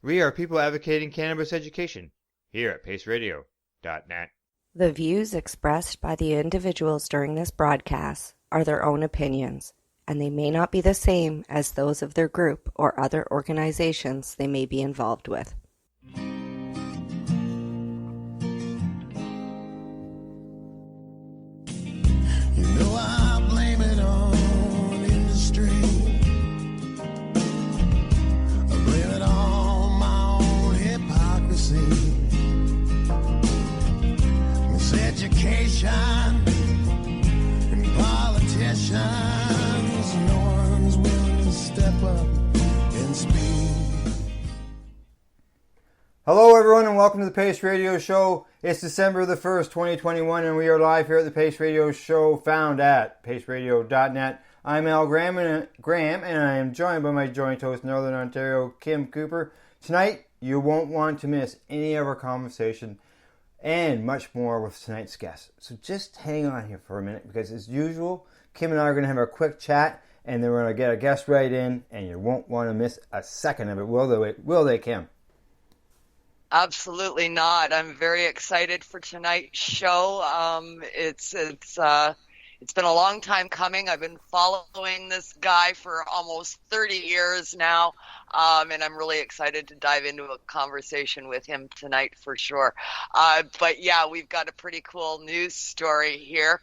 We are people advocating cannabis education here at paceradio.net. The views expressed by the individuals during this broadcast are their own opinions, and they may not be the same as those of their group or other organizations they may be involved with. You know I blame it on industry. I blame it on my own hypocrisy. Miseducation and politicians. No one's willing to step up and speak. Hello everyone and welcome to the Pace Radio Show. It's December the 1st, 2021 and we are live here at the Pace Radio Show found at paceradio.net. I'm Al Graham and I am joined by my joint host Northern Ontario, Kim Cooper. Tonight you won't want to miss any of our conversation and much more with tonight's guest. So just hang on here for a minute because as usual, Kim and I are going to have a quick chat and then we're going to get a guest right in and you won't want to miss a second of it. Will they, Kim? Absolutely not. I'm very excited for tonight's show. It's been a long time coming. I've been following this guy for almost 30 years now, and I'm really excited to dive into a conversation with him tonight for sure. But yeah, we've got a pretty cool news story here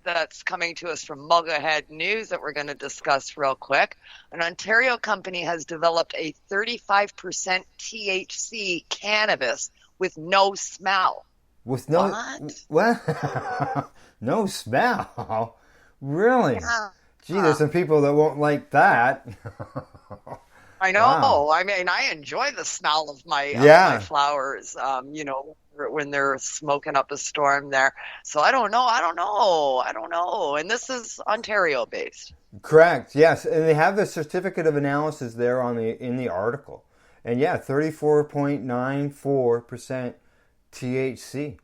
that's coming to us from Muggahead News that we're going to discuss real quick. An Ontario company has developed a 35% THC cannabis with no smell. With no what? No smell? Really? Yeah. Gee, there's some people that won't like that. I know. Wow. I mean, I enjoy the smell of my flowers, when they're smoking up a storm there. So I don't know. And this is Ontario based. Correct. Yes. And they have the certificate of analysis there in the article. And yeah, 34.94% THC.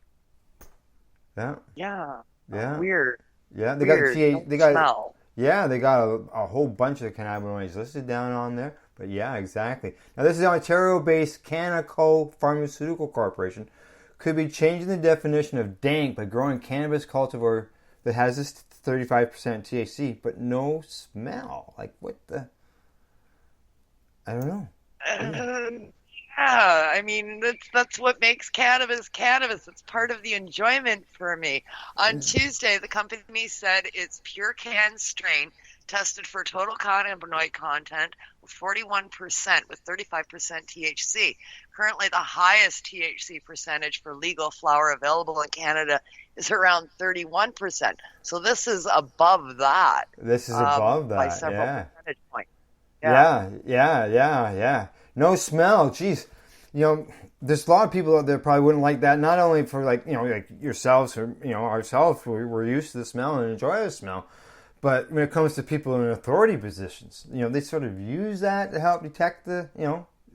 Yeah. Yeah. Yeah. Weird. Yeah. They Weird. got Smell. Yeah, they got a whole bunch of cannabinoids listed down on there. But yeah, exactly. Now this is the Ontario-based Canaco Pharmaceutical Corporation. Could be changing the definition of dank by growing cannabis cultivar that has this 35% THC, but no smell. Like what the? I don't know. Yeah, I mean, that's what makes cannabis cannabis. It's part of the enjoyment for me. On Tuesday, the company said its Pure Can strain tested for total cannabinoid content of 41% with 35% THC. Currently, the highest THC percentage for legal flower available in Canada is around 31%. So this is above that. This is above that, by several percentage points. Yeah. No smell. Jeez. There's a lot of people out there probably wouldn't like that. Not only for like yourselves or, ourselves, we're used to the smell and enjoy the smell. But when it comes to people in authority positions, they sort of use that to help detect that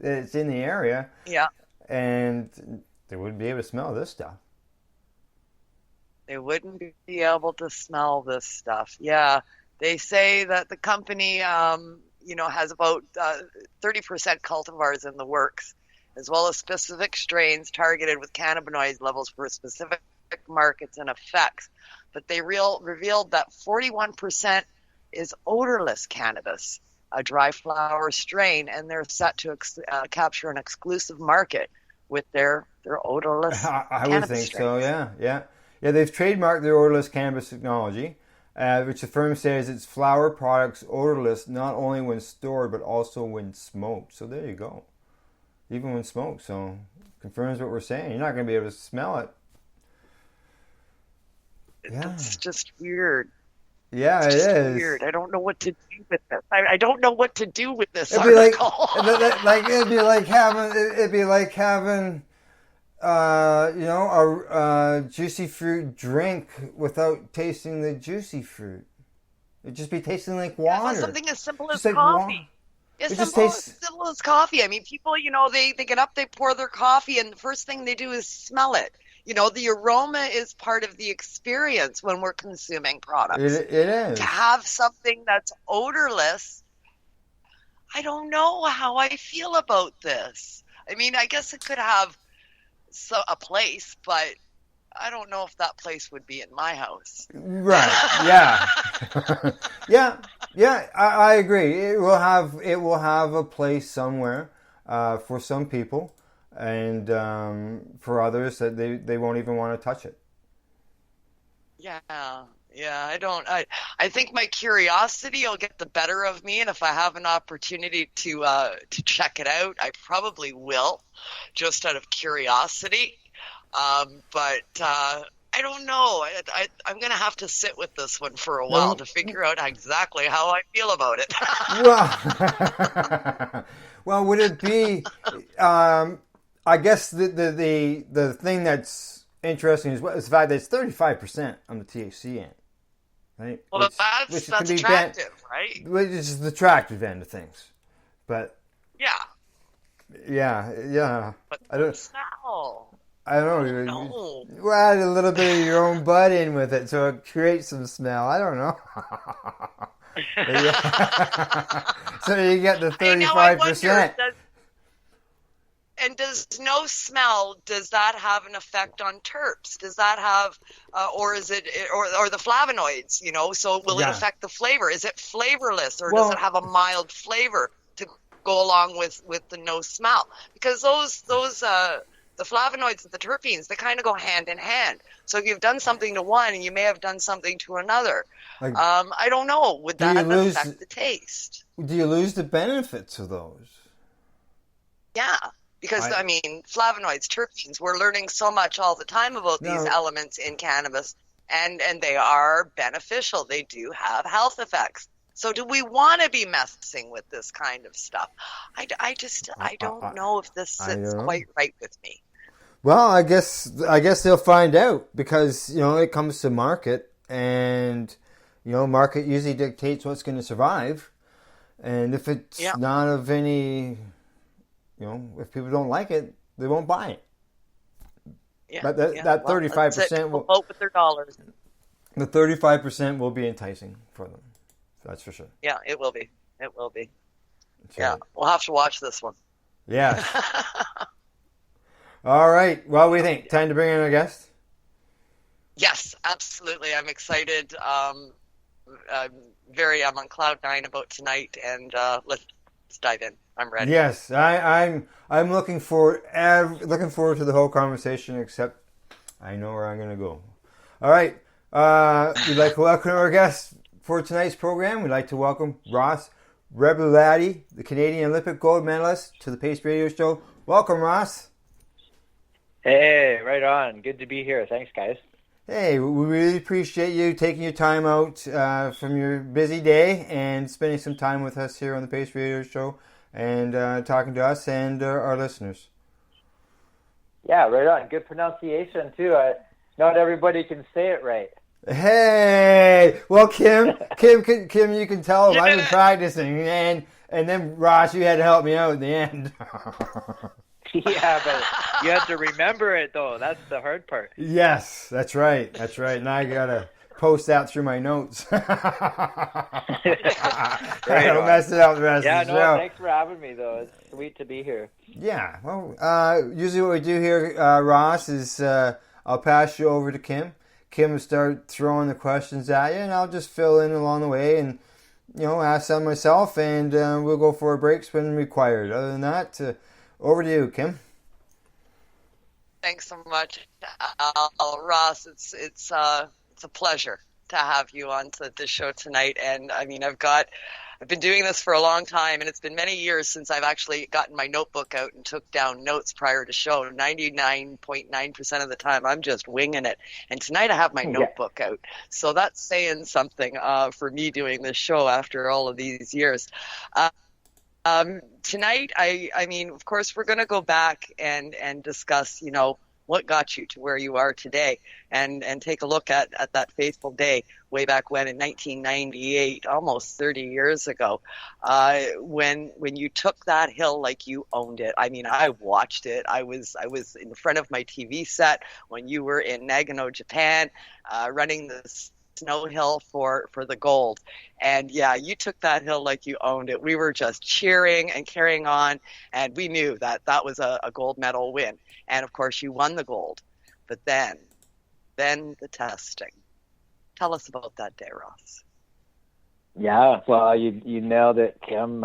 it's in the area. Yeah. And they wouldn't be able to smell this stuff. They wouldn't be able to smell this stuff. Yeah. They say that the company, has about 30% cultivars in the works, as well as specific strains targeted with cannabinoid levels for specific markets and effects. But they revealed that 41% is odorless cannabis, a dry flower strain, and they're set to capture an exclusive market with their odorless I cannabis would think strains. So, yeah. They've trademarked their odorless cannabis technology, which the firm says its flower products odorless not only when stored but also when smoked. So there you go. Even when smoked, so confirms what we're saying. You're not going to be able to smell it. Yeah. It's just weird. Yeah, it's it just is. Weird. I don't know what to do with this. I don't know what to do with this It'd be article. it'd be like having a juicy fruit drink without tasting the juicy fruit. It'd just be tasting like water. Well, something as simple as like coffee. As simple as coffee. I mean, people, they get up, they pour their coffee, and the first thing they do is smell it. The aroma is part of the experience when we're consuming products. It is. To have something that's odorless, I don't know how I feel about this. I mean, I guess it could have a place, but I don't know if that place would be in my house. Right. Yeah. yeah. I agree. It will have a place somewhere for some people, and for others that they won't even want to touch it. Yeah. I think my curiosity will get the better of me, and if I have an opportunity to check it out, I probably will, just out of curiosity. But I don't know. I'm going to have to sit with this one for a while to figure out exactly how I feel about it. Well, would it be? I guess the thing that's interesting is the fact that it's 35% on the THC end, right? Well, that's attractive, right? Which is the attractive end of things, but yeah. But I don't smell. I don't know. No. You add a little bit of your own butt in with it, so it creates some smell. I don't know. So you get the 35%. And does no smell, does that have an effect on terps? Does that have, or is it, or the flavonoids, so will it affect the flavor? Is it flavorless, or does it have a mild flavor to go along with the no smell? Because those the flavonoids and the terpenes, they kind of go hand in hand. So if you've done something to one, you may have done something to another. I don't know. Would that affect the taste? Do you lose the benefits of those? Yeah. Because, flavonoids, terpenes, we're learning so much all the time about these elements in cannabis, and they are beneficial. They do have health effects. So do we want to be messing with this kind of stuff? I don't know if this sits quite right with me. Well, I guess they'll find out, because, it comes to market, and, market usually dictates what's going to survive. And if it's not of any... if people don't like it, they won't buy it. Yeah, but that 35% will vote with their dollars. The 35% will be enticing for them. That's for sure. Yeah, it will be. It will be. That's right. We'll have to watch this one. Yes. All right. Well, what do you think? Time to bring in our guest? Yes, absolutely. I'm excited. I'm on cloud nine about tonight, and let's dive in. I'm ready. Yes, I'm looking forward to the whole conversation, except I know where I'm going to go. All right. We'd like to welcome our guest for tonight's program. We'd like to welcome Ross Rebagliati, the Canadian Olympic gold medalist, to the Pace Radio Show. Welcome, Ross. Hey, right on. Good to be here. Thanks, guys. Hey, we really appreciate you taking your time out from your busy day and spending some time with us here on the Pace Radio Show and talking to us and our listeners. Yeah, right on. Good pronunciation, too. Not everybody can say it right. Hey! Well, Kim, you can tell him I've been practicing, and then, Ross, you had to help me out in the end. Yeah, but you have to remember it, though. That's the hard part. Yes, that's right. And I got to post that through my notes. I don't mess it up the rest of the show. Thanks for having me, though. It's sweet to be here. Yeah, well, usually what we do here, Ross, is I'll pass you over to Kim. Kim will start throwing the questions at you, and I'll just fill in along the way and, ask some myself, and we'll go for breaks when required. Other than that, over to you, Kim. Thanks so much, Ross. It's a pleasure to have you on to the show tonight. And I've been doing this for a long time, and it's been many years since I've actually gotten my notebook out and took down notes prior to show. 99.9% of the time, I'm just winging it. And tonight I have my notebook out. So that's saying something for me doing this show after all of these years. Tonight, of course, we're going to go back and discuss, what got you to where you are today, and take a look at that fateful day way back when in 1998, almost 30 years ago, when you took that hill like you owned it. I watched it. I was in front of my TV set when you were in Nagano, Japan, running this snow hill for the gold. And yeah, you took that hill like you owned it. We were just cheering and carrying on, and we knew that that was a gold medal win. And of course, you won the gold. But then the testing. Tell us about that day, Ross. Yeah, well, you nailed it, Kim.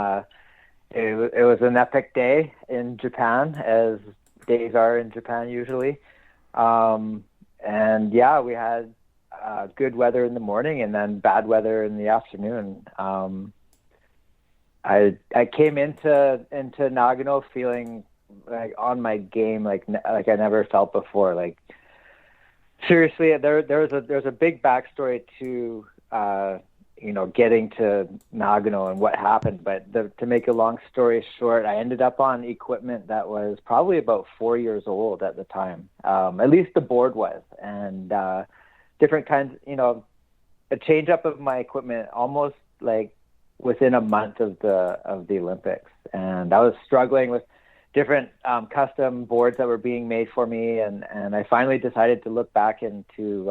It was an epic day in Japan, as days are in Japan usually. And yeah, we had good weather in the morning and then bad weather in the afternoon. I came into Nagano feeling like on my game, like I never felt before. Like seriously, there's a big backstory to getting to Nagano and what happened. But to make a long story short, I ended up on equipment that was probably about 4 years old at the time. At least the board was, and different kinds, a change up of my equipment almost like within a month of the Olympics. And I was struggling with different custom boards that were being made for me. And I finally decided to look back into,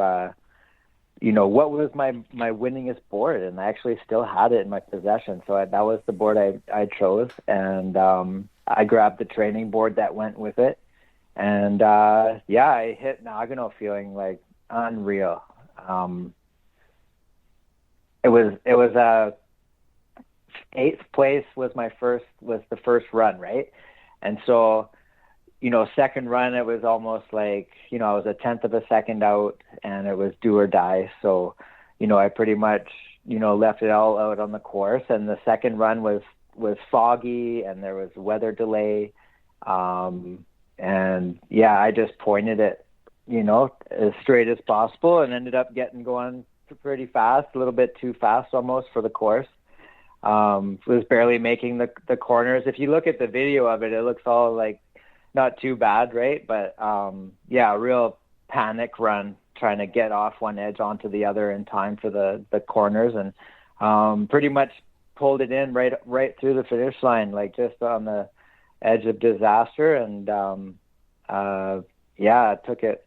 what was my winningest board. And I actually still had it in my possession. So that was the board I chose. And I grabbed the training board that went with it. And I hit Nagano feeling like unreal. It was eighth place was the first run, right? And so, second run, it was almost like, I was a tenth of a second out and it was do or die. So, I pretty much, left it all out on the course. And the second run was foggy and there was weather delay. And yeah, I just pointed it, as straight as possible and ended up going pretty fast, a little bit too fast almost for the course. Was barely making the corners. If you look at the video of it, it looks all like not too bad, right? But a real panic run trying to get off one edge onto the other in time for the corners, and pretty much pulled it in right through the finish line, like just on the edge of disaster. And I took it,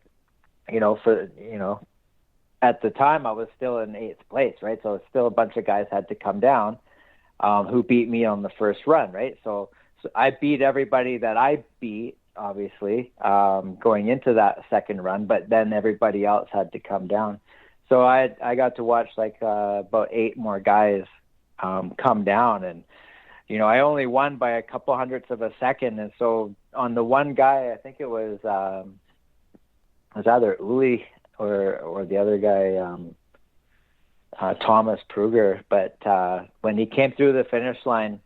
at the time I was still in eighth place, right? So still a bunch of guys had to come down who beat me on the first run, right? So I beat everybody that I beat, obviously, going into that second run, but then everybody else had to come down. So I got to watch about 8 more guys come down, and I only won by a couple hundredths of a second. And so on the one guy, I think it was either Uli or the other guy, Thomas Pruger. But when he came through the finish line,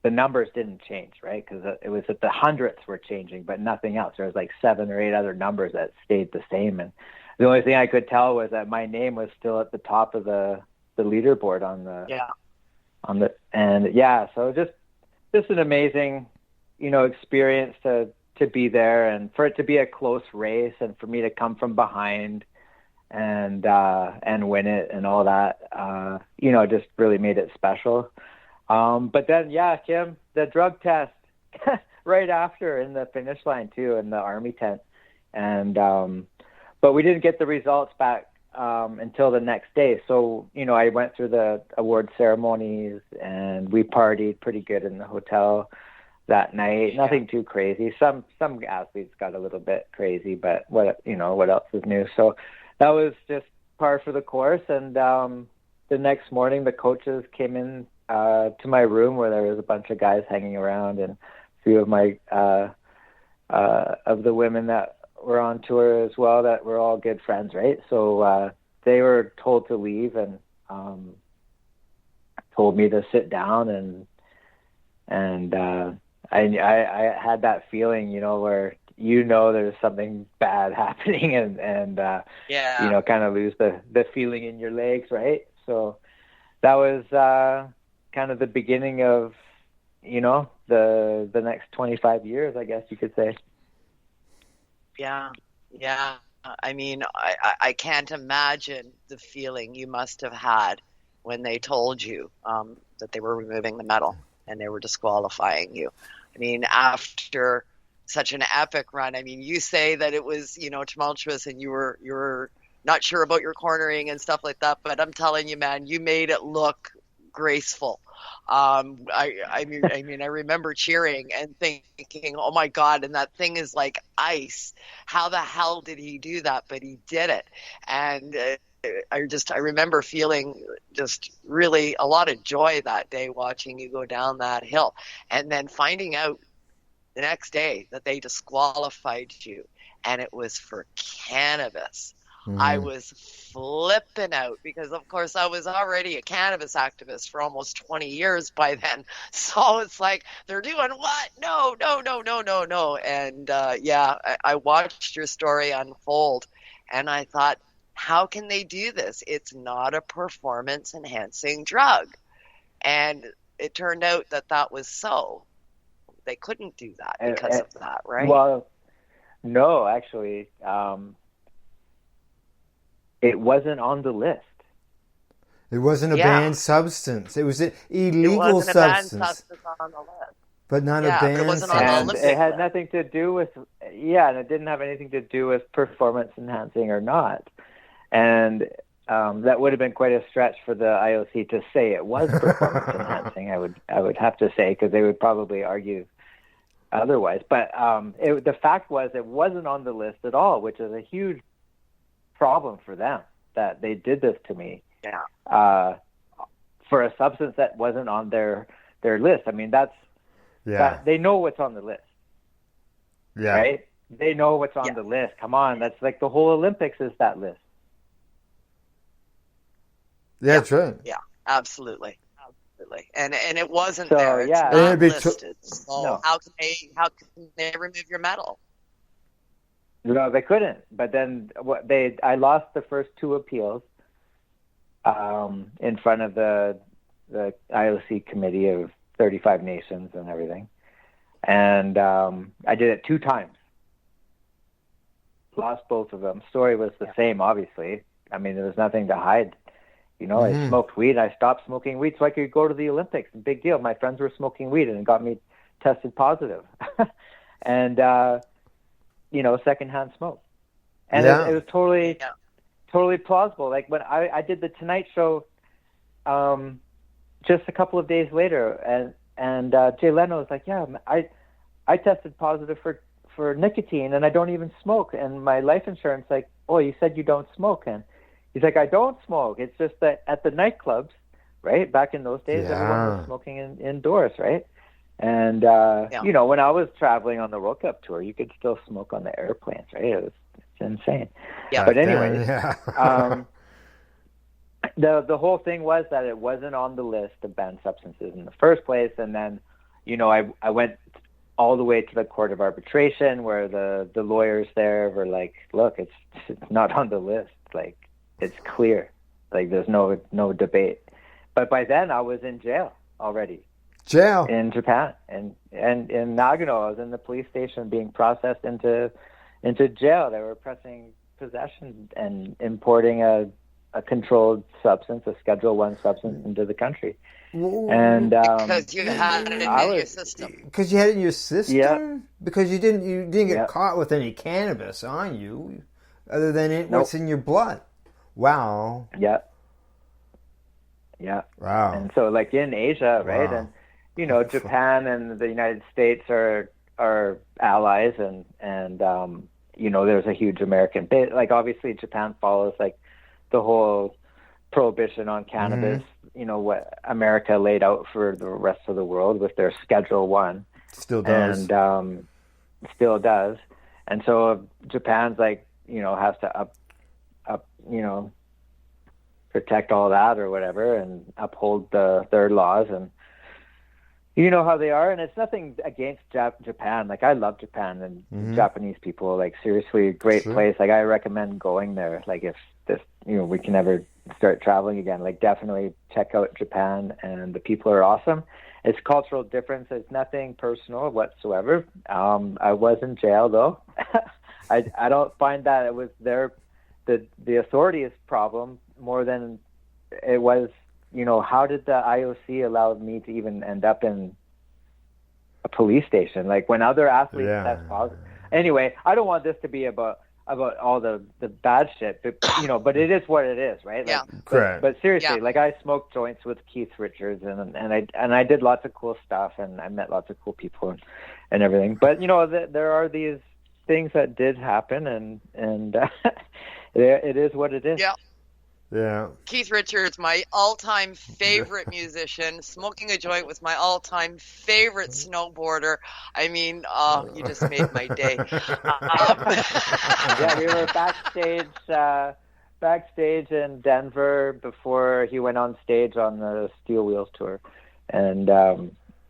the numbers didn't change, right? Because it was that the hundredths were changing, but nothing else. There was like 7 or 8 other numbers that stayed the same. And the only thing I could tell was that my name was still at the top of the leaderboard so just an amazing, experience to be there, and for it to be a close race, and for me to come from behind and win it and all that, just really made it special. But then, Kim, the drug test right after in the finish line too, in the army tent. And, but we didn't get the results back until the next day. So, I went through the award ceremonies and we partied pretty good in the hotel that night. Yeah. Nothing too crazy. Some athletes got a little bit crazy, but what else is new? So that was just par for the course. And the next morning, the coaches came in to my room where there was a bunch of guys hanging around, and a few of my of the women that were on tour as well that were all good friends, right? So they were told to leave and told me to sit down, and I had that feeling, where there's something bad happening, and kind of lose the feeling in your legs, right? So that was kind of the beginning of the next 25 years, I guess you could say. Yeah. I mean, I can't imagine the feeling you must have had when they told you that they were removing the medal and they were disqualifying you. I mean, after such an epic run, I mean, you say that it was, tumultuous and you were not sure about your cornering and stuff like that, but I'm telling you, man, you made it look graceful. I mean, I remember cheering and thinking, oh my God, and that thing is like ice. How the hell did he do that? But he did it. And I remember feeling just really a lot of joy that day watching you go down that hill, and then finding out the next day that they disqualified you, and it was for cannabis. I was flipping out because, of course, I was already a cannabis activist for almost 20 years by then. So it's like, they're doing what? No, no, no, no, no, no. And I watched your story unfold, and I thought, how can they do this? It's not a performance enhancing drug. And it turned out that that was so. They couldn't do that because of that, right? Well, no, actually. It wasn't on the list. It wasn't a banned substance. It was an illegal substance. A banned substance on the list. But not a banned it wasn't substance. on the And Olympic it had list. nothing to do with, and it didn't have anything to do with performance enhancing or not. And that would have been quite a stretch for the IOC to say it was performance enhancing. I would have to say, because they would probably argue otherwise. But the fact was it wasn't on the list at all, which is a huge problem for them that they did this to me for a substance that wasn't on their list. I mean, that they know what's on the list, right? They know what's on the list. Come on, that's like the whole Olympics is that list. That's right. Yeah, absolutely. And it wasn't So, there. It's yeah. not It'd be listed. So No. how can they remove your medal? No, they couldn't. But then I lost the first two appeals in front of the IOC committee of 35 nations and everything. And I did it 2 times. Lost both of them. Story was the same, obviously. I mean, there was nothing to hide. You know, I smoked weed. I stopped smoking weed so I could go to the Olympics. Big deal. My friends were smoking weed, and it got me tested positive. And, secondhand smoke. And it was totally plausible. Like when I did the Tonight Show just a couple of days later, and Jay Leno was like, I tested positive for nicotine, and I don't even smoke. And my life insurance, like, oh, you said you don't smoke. And he's like, I don't smoke. It's just that at the nightclubs, right, back in those days, everyone was smoking indoors, right? And, when I was traveling on the World Cup tour, you could still smoke on the airplanes, right? It's insane. Yeah. But anyway, the whole thing was that it wasn't on the list of banned substances in the first place. And then, I went all the way to the Court of Arbitration where the lawyers there were like, look, it's not on the list. Like, it's clear. Like, there's no debate. But by then I was in jail already. Jail in Japan, and in Nagano, I was in the police station being processed into jail. They were pressing possession and importing a controlled substance, a Schedule I substance, into the country. And because you had it in your system. Because you had it in your system. Yeah. Because you didn't get caught with any cannabis on you, other than what's in your blood. Wow. Yeah. Yeah. Wow. And so, like in Asia, right, and Japan and the United States are allies, and there's a huge American base. Like, obviously Japan follows like the whole prohibition on cannabis, what America laid out for the rest of the world with their Schedule I. Still does. And still does. And so Japan's like, has to protect all that or whatever and uphold their laws. And you know how they are, and it's nothing against Japan. Like, I love Japan and Japanese people. Like, seriously, great place. Like, I recommend going there. Like, if this, we can ever start traveling again, like, definitely check out Japan, and the people are awesome. It's cultural difference. It's nothing personal whatsoever. I was in jail though. I don't find that it was the authorities' problem more than it was. How did the IOC allow me to even end up in a police station? Like, when other athletes test positive. Anyway, I don't want this to be about all the bad shit, but but it is what it is, right? Yeah. Like, Correct. But seriously, Yeah. like I smoked joints with Keith Richards, and I did lots of cool stuff, and I met lots of cool people and everything. But there are these things that did happen, and it is what it is. Yeah. Yeah. Keith Richards, my all-time favorite musician. Smoking a joint with my all-time favorite snowboarder. I mean, you just made my day. Yeah, we were backstage in Denver before he went on stage on the Steel Wheels tour, and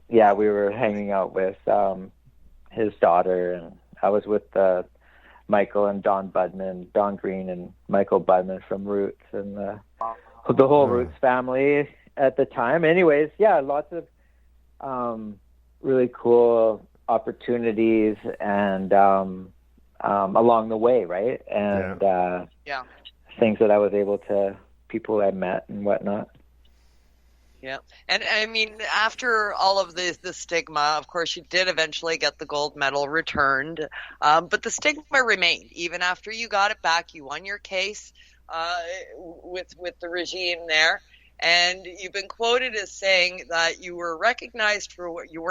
we were hanging out with his daughter, and I was with Michael and Don Green and Michael Budman from Roots, and the whole Roots family at the time. Anyways, yeah, lots of really cool opportunities and along the way, right? And things that I was able to, people I met and whatnot. Yeah. And I mean, after all of the stigma, of course, you did eventually get the gold medal returned. But the stigma remained. Even after you got it back, you won your case with the regime there. And you've been quoted as saying that you were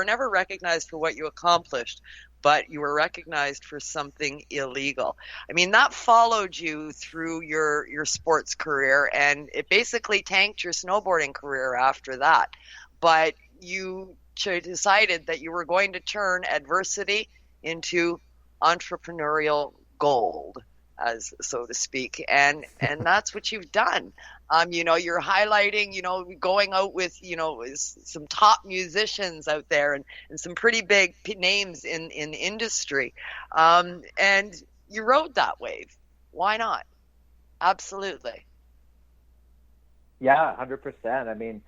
never recognized for what you accomplished, but you were recognized for something illegal. I mean, that followed you through your sports career, and it basically tanked your snowboarding career after that. But you decided that you were going to turn adversity into entrepreneurial gold, as so to speak, and that's what you've done. You're highlighting, going out with, some top musicians out there and some pretty big names in the industry. And you rode that wave. Why not? Absolutely. Yeah, 100%. I mean,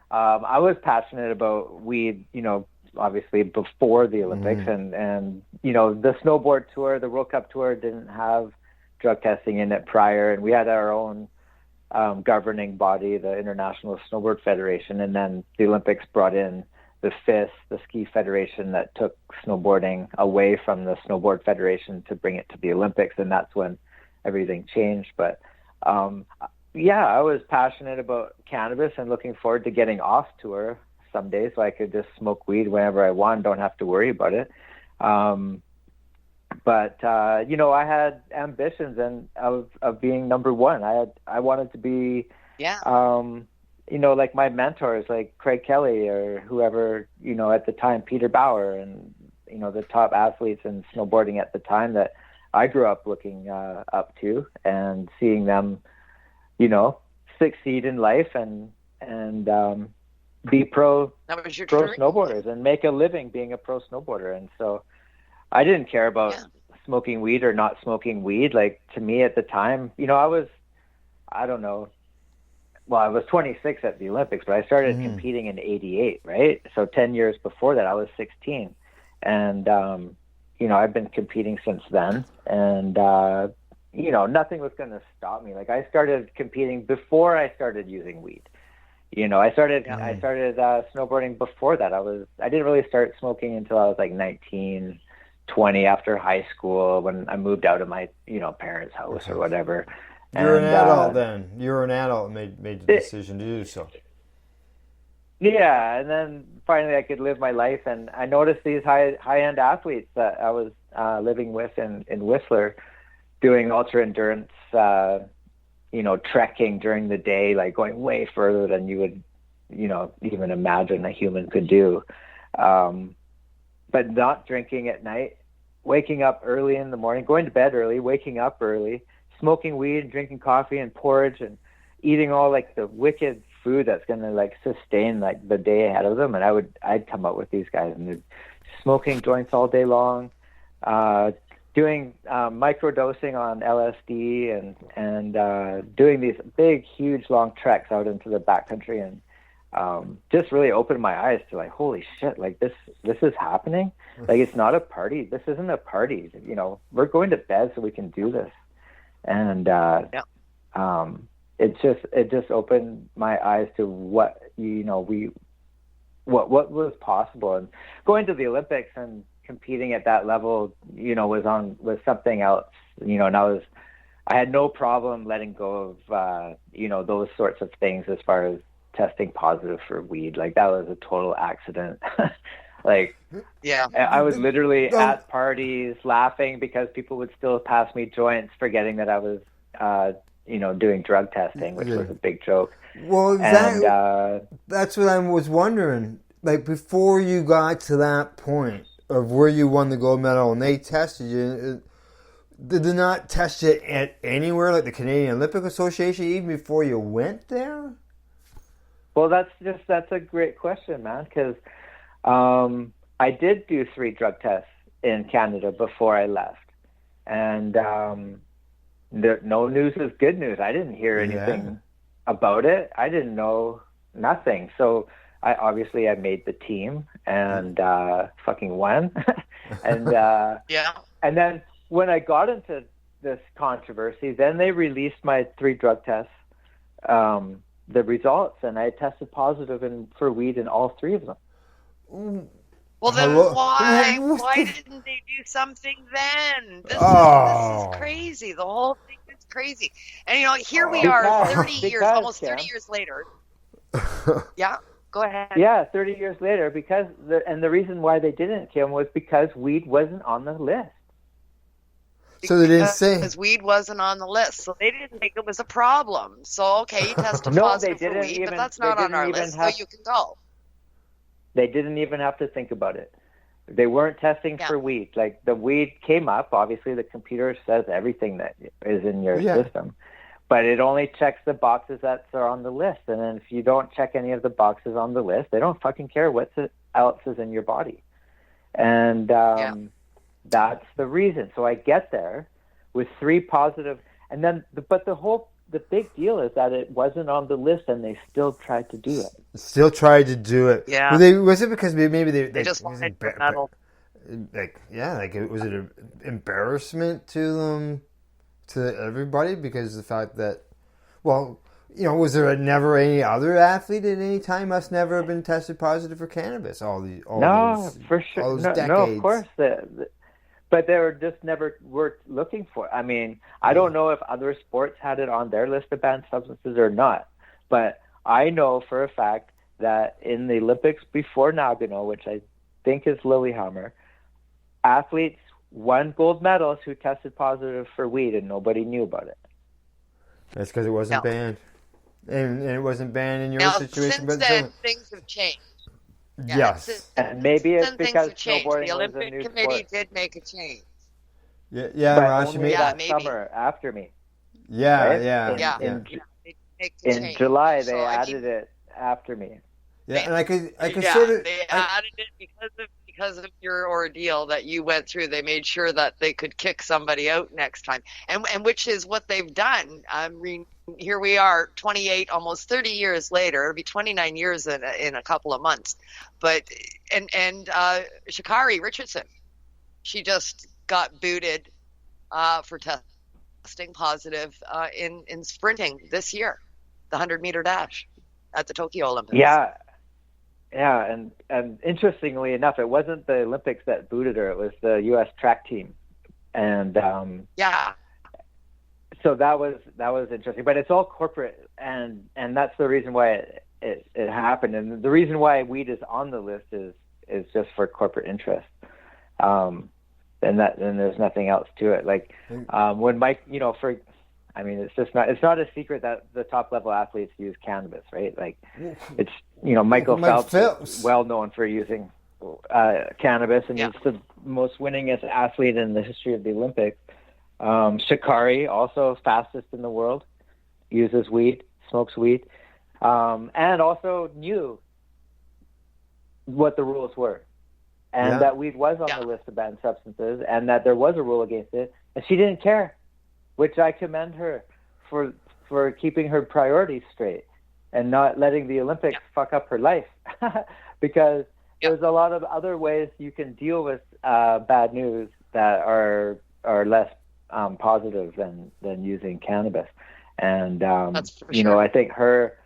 I was passionate about weed, obviously before the Olympics, and the snowboard tour, the World Cup tour didn't have drug testing in it prior, and we had our own governing body, the International Snowboard Federation, and then the Olympics brought in the FIS, the Ski Federation, that took snowboarding away from the Snowboard Federation to bring it to the Olympics, and that's when everything changed. But I was passionate about cannabis and looking forward to getting off tour someday so I could just smoke weed whenever I want, don't have to worry about it. But I had ambitions of being number one. I wanted to be, like my mentors, like Craig Kelly or whoever, at the time, Peter Bauer, and the top athletes in snowboarding at the time that I grew up looking up to, and seeing them, succeed in life and be pro snowboarders and make a living being a pro snowboarder. And so I didn't care about smoking weed or not smoking weed. Like, to me at the time, I was 26 at the Olympics, but I started competing in 88, right? So 10 years before that, I was 16. And, I've been competing since then. And, nothing was going to stop me. Like, I started competing before I started using weed. I started snowboarding before that. I didn't really start smoking until I was like 19, 20, after high school, when I moved out of my, parents' house or whatever. You're an adult then. You were an adult and made the decision to do so. Yeah, and then finally I could live my life, and I noticed these high-end athletes that I was living with in Whistler doing ultra-endurance, trekking during the day, like going way further than you would, even imagine a human could do. But not drinking at night, waking up early in the morning, going to bed early, waking up early, smoking weed, drinking coffee and porridge, and eating all like the wicked food that's going to like sustain like the day ahead of them. And I'd come up with these guys, and they're smoking joints all day long, doing microdosing on LSD, and doing these big, huge, long treks out into the backcountry, and just really opened my eyes to like, holy shit, like this is happening. Like, it's not a party. This isn't a party. We're going to bed so we can do this. And it just opened my eyes to what was possible. And going to the Olympics and competing at that level, was something else, and I had no problem letting go of, those sorts of things as far as testing positive for weed. Like, that was a total accident. Like, Yeah. I was literally at parties laughing because people would still pass me joints, forgetting that I was, doing drug testing, which was a big joke. Well, that's what I was wondering. Like, before you got to that point of where you won the gold medal and they tested you, did they not test you at anywhere, like the Canadian Olympic Association, even before you went there? Well, that's a great question, man, because I did do 3 drug tests in Canada before I left. And no news is good news. I didn't hear anything about it. I didn't know nothing. So I made the team and fucking won. And and then when I got into this controversy, then they released my 3 drug tests, the results, and I tested positive for weed in all 3 of them. Well, then why didn't they do something then? This is crazy. The whole thing is crazy. And, here we are almost 30 years later. Yeah, go ahead. Yeah, 30 years later, because the reason why they didn't, Kim, was because weed wasn't on the list. So they didn't say. Because weed wasn't on the list, so they didn't think it was a problem. So, okay, you tested positive for weed, but that's not on our list, so you can go. They didn't even have to think about it. They weren't testing for weed. Like, the weed came up. Obviously, the computer says everything that is in your system. But it only checks the boxes that are on the list. And then if you don't check any of the boxes on the list, they don't fucking care what else is in your body. And that's the reason. So I get there with 3 positive. And then, the big deal is that it wasn't on the list, and they still tried to do it. Still tried to do it. Yeah. Was it because maybe they just wanted the medal? Was it an embarrassment to them, to everybody, because of the fact that, was there never any other athlete at any time must never have been tested positive for cannabis? For sure. All those no, decades. of course. But they were just never were looking for it. I mean, I don't know if other sports had it on their list of banned substances or not, but I know for a fact that in the Olympics before Nagano, which I think is Lillehammer, athletes won gold medals who tested positive for weed, and nobody knew about it. That's because it wasn't banned. And it wasn't banned in your situation. Since then, things have changed. Yes. And maybe it's because snowboarding the Olympic was a new Committee sport. did make a change. Ross, only that summer after me. In July, they added it after me. Yeah, and I could they added it because of your ordeal that you went through. They made sure that they could kick somebody out next time, and which is what they've done. Here we are, 28, almost 30 years later. It'll be 29 years in a couple of months. But and Sha'Carri Richardson, she just got booted for testing positive in sprinting this year, the 100-meter dash at the Tokyo Olympics. Yeah, and interestingly enough, it wasn't the Olympics that booted her; it was the U.S. track team, and so that was interesting. But it's all corporate, and that's the reason why it happened, and the reason why weed is on the list is just for corporate interest. And there's nothing else to it. Like when Mike, it's not a secret that the top level athletes use cannabis, right? Like it's, Michael Phelps is well known for using cannabis, and he's the most winningest athlete in the history of the Olympics. Sha'Carri, also fastest in the world, uses weed, smokes weed, and also knew what the rules were. And that weed was on the list of banned substances, and that there was a rule against it, and she didn't care, which I commend her for keeping her priorities straight and not letting the Olympics fuck up her life, because there's a lot of other ways you can deal with bad news that are less positive than using cannabis. And sure. I think her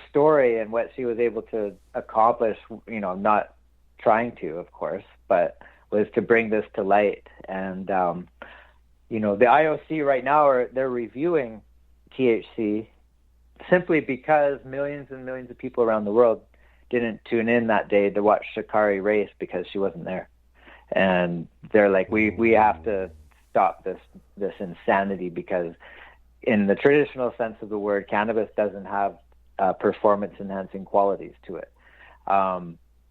story and what she was able to accomplish, not trying to, of course, but was to bring this to light. And you know, the IOC right now they're reviewing THC simply because millions and millions of people around the world didn't tune in that day to watch Sha'Carri race because she wasn't there. And they're like, we have to stop this insanity, because in the traditional sense of the word, cannabis doesn't have performance enhancing qualities to it.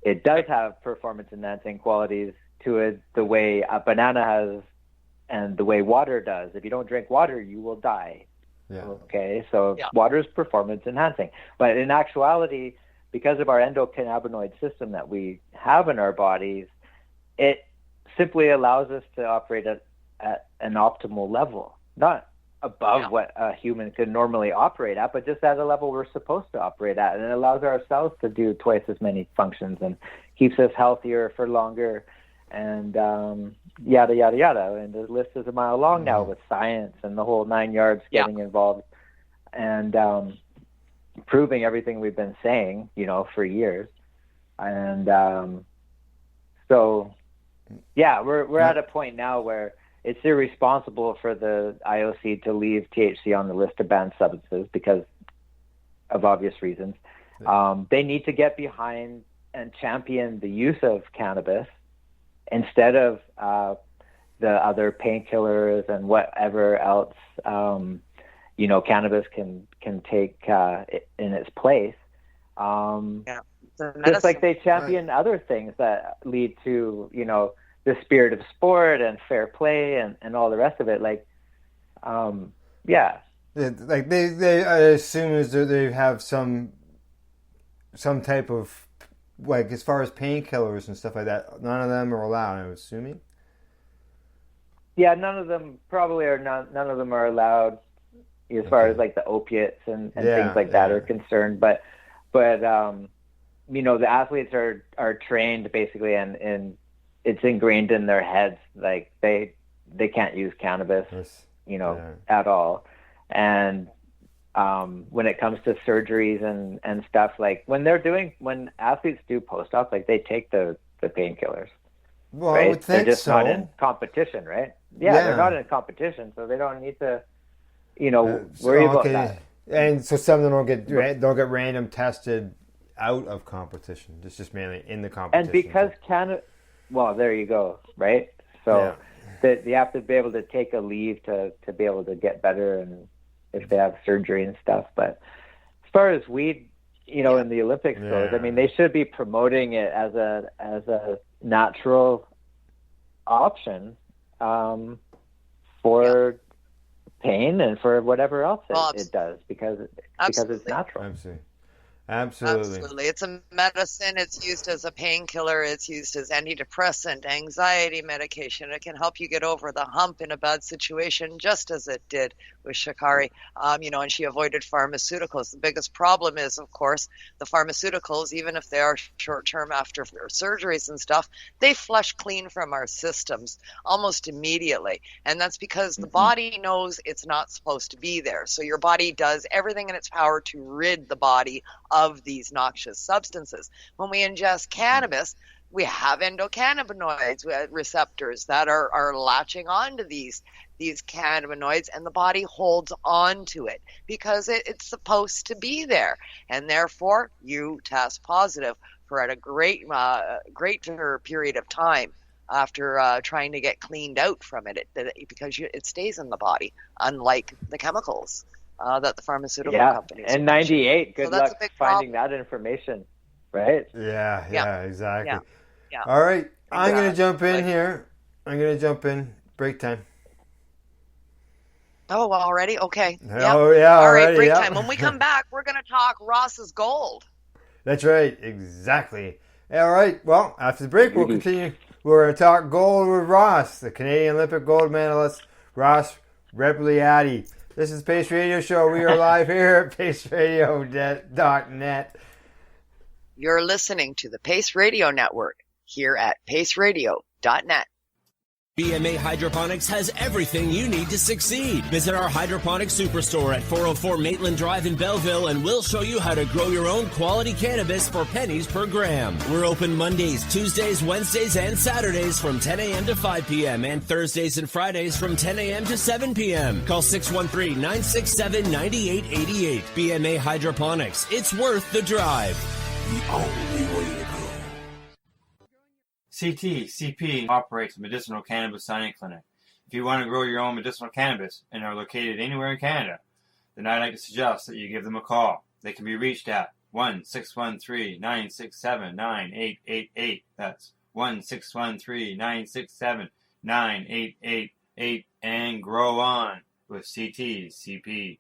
It does have performance enhancing qualities to it the way a banana has and the way water does. If you don't drink water, you will die. Yeah. Okay, so water is performance enhancing. But in actuality, because of our endocannabinoid system that we have in our bodies, it simply allows us to operate at an optimal level, not above what a human could normally operate at, but just at a level we're supposed to operate at. And it allows our cells to do twice as many functions and keeps us healthier for longer, and yada, yada, yada. And the list is a mile long now with science and the whole 9 yards getting involved and proving everything we've been saying, you know, for years. And so, yeah, we're at a point now where it's irresponsible for the IOC to leave THC on the list of banned substances because of obvious reasons. They need to get behind and champion the use of cannabis instead of the other painkillers and whatever else, you know, cannabis can take in its place. Just like they champion other things that lead to, you know, the spirit of sport and fair play and all the rest of it. Like, like they I assume is that they have some type of, like, as far as painkillers and stuff like that, none of them are allowed, I'm assuming. Yeah, none of them probably are. None of them are allowed as far as like the opiates and things like that are concerned. But you know, the athletes are trained basically, and it's ingrained in their heads, like they can't use cannabis, you know, at all. And when it comes to surgeries and stuff, like when athletes do post-op, like they take the painkillers. Well, right? I would think they're just so. not in competition, right? Yeah, they're not in competition, so they don't need to, you know, worry about that. And so some of them don't get random tested out of competition. It's just mainly in the competition. And because well, there you go, right? So you have to be able to take a leave to be able to get better, and if they have surgery and stuff. But as far as weed, you know, in the Olympics goes, I mean, they should be promoting it as a natural option for pain and for whatever else it does, because it's natural. Absolutely. It's a medicine. It's used as a painkiller. It's used as antidepressant, anxiety medication. It can help you get over the hump in a bad situation, just as it did with Sha'Carri. You know, and she avoided pharmaceuticals. The biggest problem is, of course, the pharmaceuticals, even if they are short-term after surgeries and stuff, they flush clean from our systems almost immediately. And that's because the body knows it's not supposed to be there. So your body does everything in its power to rid the body of these noxious substances. When we ingest cannabis, we have endocannabinoids, receptors that are latching onto these cannabinoids, and the body holds on to it because it's supposed to be there, and therefore you test positive for a greater period of time after trying to get cleaned out from it because it stays in the body, unlike the chemicals that the pharmaceutical companies. And 98, good luck finding that information, right? Yeah, exactly. Yeah. All right, I'm going to jump in here. Break time. Oh, already? Okay. Oh, yeah, all already, right, break time. When we come back, we're going to talk Ross's gold. That's right, exactly. All right, well, after the break, we'll continue. We're going to talk gold with Ross, the Canadian Olympic gold medalist, Ross Rebagliati. This is the Pace Radio Show. We are live here at paceradio.net. You're listening to the Pace Radio Network here at paceradio.net. BMA Hydroponics has everything you need to succeed. Visit our hydroponics superstore at 404 Maitland Drive in Belleville and we'll show you how to grow your own quality cannabis for pennies per gram. We're open Mondays, Tuesdays, Wednesdays, and Saturdays from 10 a.m. to 5 p.m. and Thursdays and Fridays from 10 a.m. to 7 p.m. Call 613-967-9888. BMA Hydroponics. It's worth the drive. The only way to go. CP operates a medicinal cannabis signing clinic. If you want to grow your own medicinal cannabis and are located anywhere in Canada, then I'd like to suggest that you give them a call. They can be reached at 1-613-967-9888. That's 1-613-967-9888 and grow on with CP.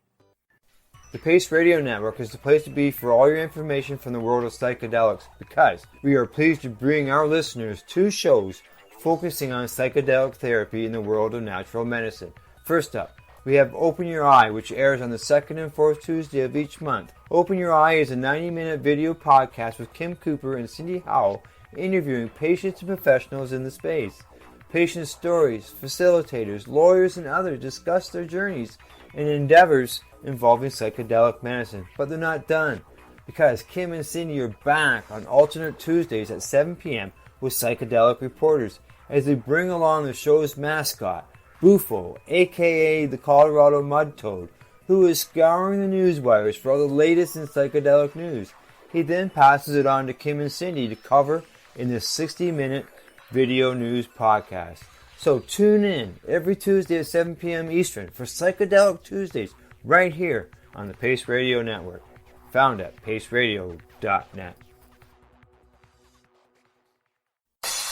The Pace Radio Network is the place to be for all your information from the world of psychedelics because we are pleased to bring our listeners 2 shows focusing on psychedelic therapy in the world of natural medicine. First up, we have Open Your Eye, which airs on the 2nd and 4th Tuesday of each month. Open Your Eye is a 90-minute video podcast with Kim Cooper and Cindy Howell interviewing patients and professionals in the space. Patient stories, facilitators, lawyers, and others discuss their journeys and endeavors involving psychedelic medicine. But they're not done, because Kim and Cindy are back on alternate Tuesdays at 7 p.m. with psychedelic reporters as they bring along the show's mascot, Bufo, aka the Colorado Mud Toad, who is scouring the news wires for all the latest in psychedelic news. He then passes it on to Kim and Cindy to cover in this 60-minute video news podcast. So tune in every Tuesday at 7 p.m. Eastern for Psychedelic Tuesdays right here on the Pace Radio Network, found at paceradio.net.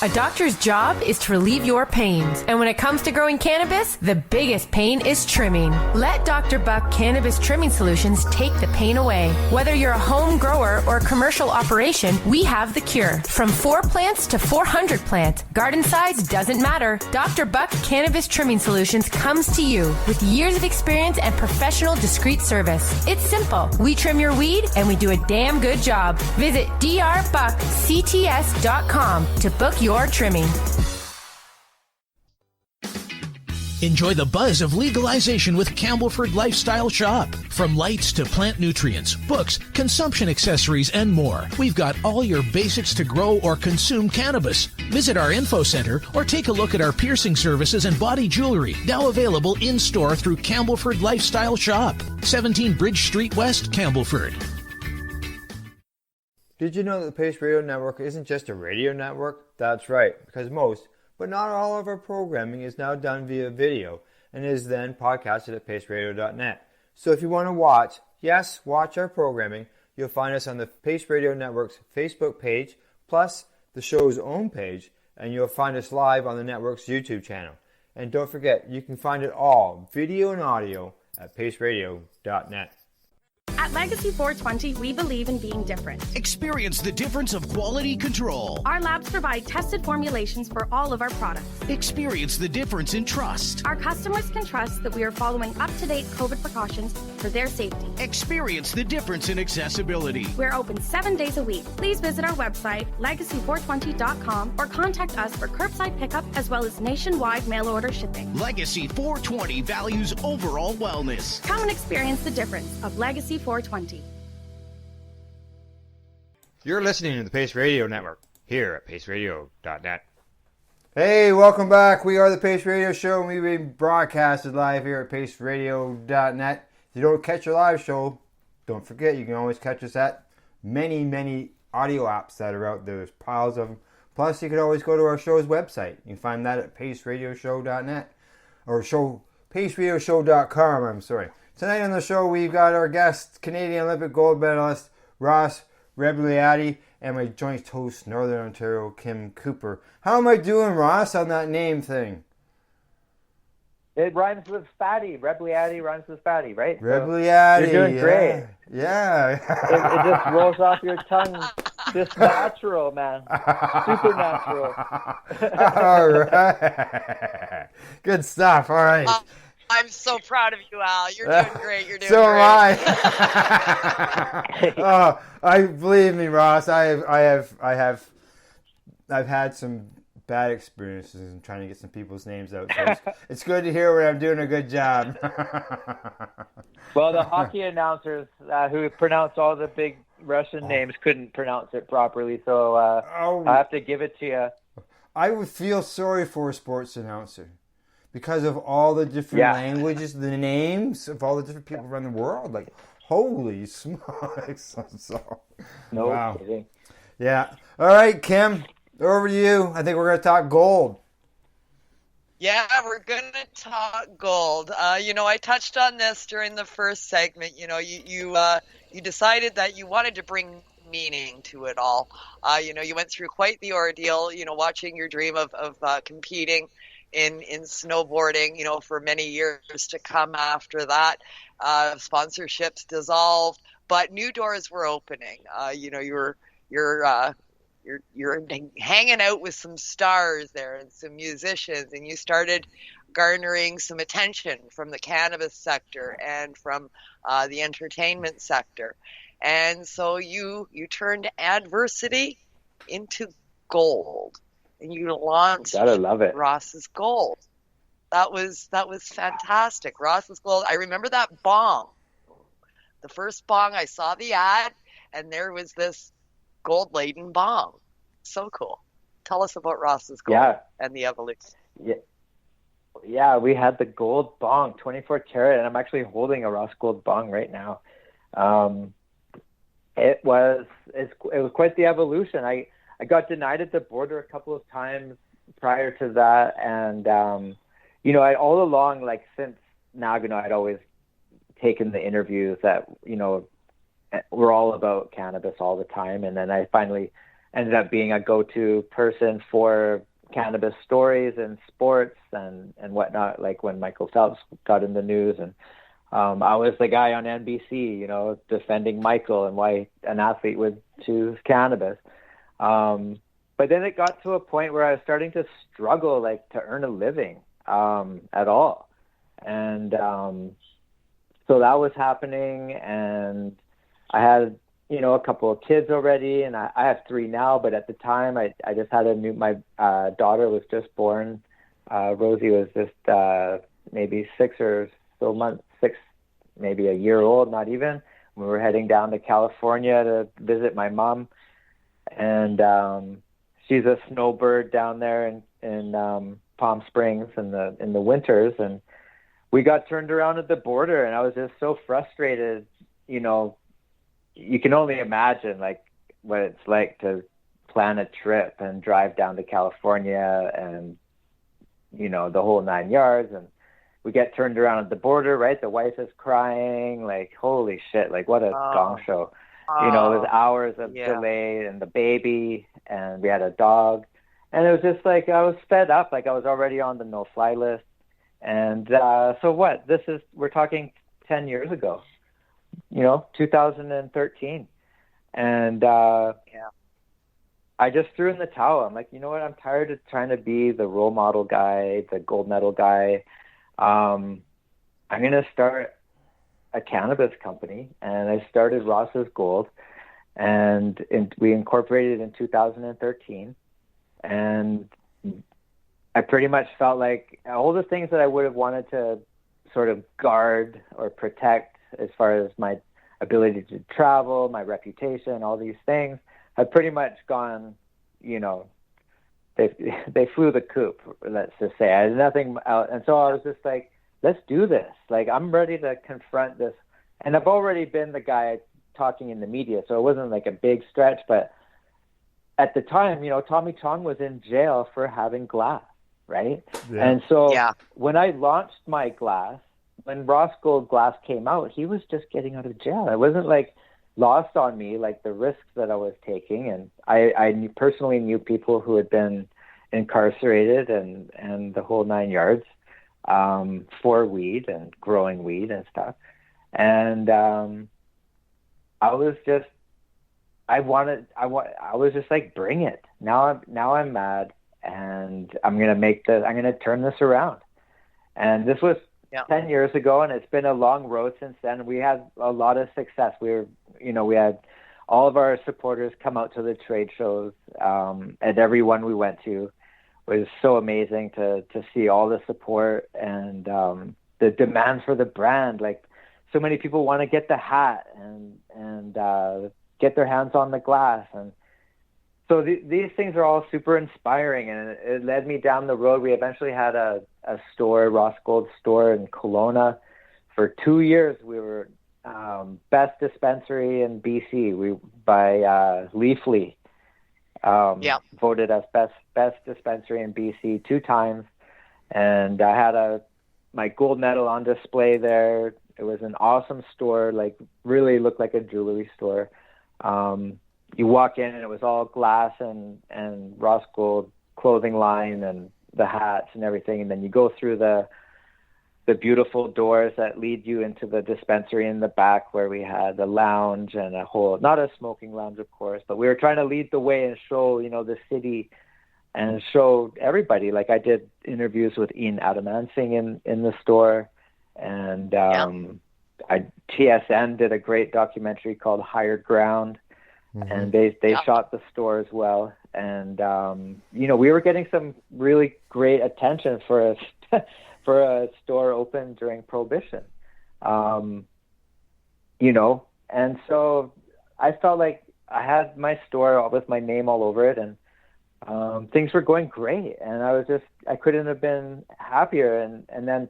A doctor's job is to relieve your pains. And when it comes to growing cannabis, the biggest pain is trimming. Let Dr. Buck Cannabis Trimming Solutions take the pain away. Whether you're a home grower or a commercial operation, we have the cure. From 4 plants to 400 plants, garden size doesn't matter. Dr. Buck Cannabis Trimming Solutions comes to you with years of experience and professional discreet service. It's simple. We trim your weed and we do a damn good job. Visit drbuckcts.com to book your trimming. Enjoy the buzz of legalization with Campbellford Lifestyle Shop. From lights to plant nutrients, books, consumption accessories, and more, we've got all your basics to grow or consume cannabis. Visit our info center or take a look at our piercing services and body jewelry, now available in-store through Campbellford Lifestyle Shop, 17 Bridge Street West, Campbellford. Did you know that the Pace Radio Network isn't just a radio network? That's right, because most, but not all of our programming is now done via video and is then podcasted at paceradio.net. So if you want to watch our programming, you'll find us on the Pace Radio Network's Facebook page, plus the show's own page, and you'll find us live on the network's YouTube channel. And don't forget, you can find it all, video and audio, at paceradio.net. At Legacy 420, we believe in being different. Experience the difference of quality control. Our labs provide tested formulations for all of our products. Experience the difference in trust. Our customers can trust that we are following up-to-date COVID precautions for their safety. Experience the difference in accessibility. We're open 7 days a week. Please visit our website, legacy420.com, or contact us for curbside pickup as well as nationwide mail order shipping. Legacy 420 values overall wellness. Come and experience the difference of Legacy 420. You're listening to the Pace Radio Network here at paceradio.net. Hey, welcome back. We are the Pace Radio Show, and we've been broadcasted live here at paceradio.net. If you don't catch a live show, don't forget you can always catch us at many audio apps that are out there. There's piles of them. Plus, you can always go to our show's website. You can find that at paceradioshow.net or paceradioshow.com. I'm sorry. Tonight on the show, we've got our guest, Canadian Olympic gold medalist Rossgoldmj, and my joint host, Northern Ontario, Kim Cooper. How am I doing, Ross, on that name thing? It rhymes with fatty. Rebagliati rhymes with fatty, right? Rebagliati. So you're doing great. Yeah. It just rolls off your tongue. Just natural, man. Supernatural. All right. Good stuff. All right. I'm so proud of you, Al. You're doing great. You're doing so great. am I. I believe me, Ross. I've had some bad experiences in trying to get some people's names out. So it's good to hear when I'm doing a good job. Well, the hockey announcers who pronounce all the big Russian names couldn't pronounce it properly, so I have to give it to you. I would feel sorry for a sports announcer because of all the different languages, the names of all the different people around the world. Like, holy smokes. No kidding. Yeah. All right, Kim, over to you. I think we're going to talk gold. Yeah, we're going to talk gold. I touched on this during the first segment. You decided that you wanted to bring meaning to it all. You went through quite the ordeal, watching your dream of competing in snowboarding, for many years to come after that. Sponsorships dissolved, but new doors were opening. You're hanging out with some stars there and some musicians, and you started garnering some attention from the cannabis sector and from the entertainment sector. And so you turned adversity into gold, and you launched Ross's Gold. That was fantastic. Ross's Gold. I remember that bong. The first bong, I saw the ad, and there was this gold-laden bong. So cool. Tell us about Ross's Gold and the evolution. Yeah, we had the gold bong, 24 karat, and I'm actually holding a Ross Gold bong right now. It was quite the evolution. I got denied at the border a couple of times prior to that, and I all along, like since Nagano, I'd always taken the interviews that were all about cannabis all the time, and then I finally ended up being a go-to person for cannabis stories and sports and whatnot, like when Michael Phelps got in the news, and I was the guy on NBC, defending Michael and why an athlete would choose cannabis. But then it got to a point where I was starting to struggle, like, to earn a living at all. And so that was happening, and I had, a couple of kids already, and I have 3 now, but at the time I just had my daughter was just born. Rosie was just maybe 6 or so months, 6, maybe a year old, not even. We were heading down to California to visit my mom, and she's a snowbird down there in Palm Springs in the winters, and we got turned around at the border, and I was just so frustrated. You can only imagine like what it's like to plan a trip and drive down to California and the whole 9 yards, and we get turned around at the border, right? The wife is crying, like, holy shit, like what a gong show. It was hours of delay, and the baby, and we had a dog, and it was just like I was fed up, like I was already on the no-fly list. And so what? We're talking 10 years ago, 2013. And I just threw in the towel. I'm like, you know what? I'm tired of trying to be the role model guy, the gold medal guy. I'm going to start a cannabis company. And I started Ross's Gold, and we incorporated in 2013. And I pretty much felt like all the things that I would have wanted to sort of guard or protect as far as my ability to travel, my reputation, all these things have pretty much gone, they flew the coop, let's just say. I had nothing out. And so I was just like, let's do this. Like, I'm ready to confront this. And I've already been the guy talking in the media, so it wasn't like a big stretch. But at the time, Tommy Chong was in jail for having glass, right? Yeah. And so when I launched my glass, when Ross Gold Glass came out, he was just getting out of jail. It wasn't like lost on me, like the risks that I was taking. And I personally knew people who had been incarcerated and the whole 9 yards for weed and growing weed and stuff. And I was just like, bring it. Now I'm mad, and I'm going to turn this around. And this was 10 years ago, and it's been a long road since then. We had a lot of success. We had all of our supporters come out to the trade shows at every one we went to. was so amazing to see all the support and the demand for the brand. Like, so many people want to get the hat and get their hands on the glass. And so these things are all super inspiring, and it led me down the road. We eventually had a store, Rossgold store in Kelowna. For 2 years, we were best dispensary in BC by Leafly. Voted as best dispensary in BC 2 times. And I had my gold medal on display there. It was an awesome store, like really looked like a jewelry store. You walk in and it was all glass and Rossgold clothing line and the hats and everything. And then you go through the beautiful doors that lead you into the dispensary in the back, where we had a lounge and not a smoking lounge, of course, but we were trying to lead the way and show, the city and show everybody. Like, I did interviews with Ian Adamansing in the store, and TSN did a great documentary called Higher Ground, and they shot the store as well. And, we were getting some really great attention for a store open during Prohibition, and so I felt like I had my store with my name all over it, and things were going great, and I couldn't have been happier. And then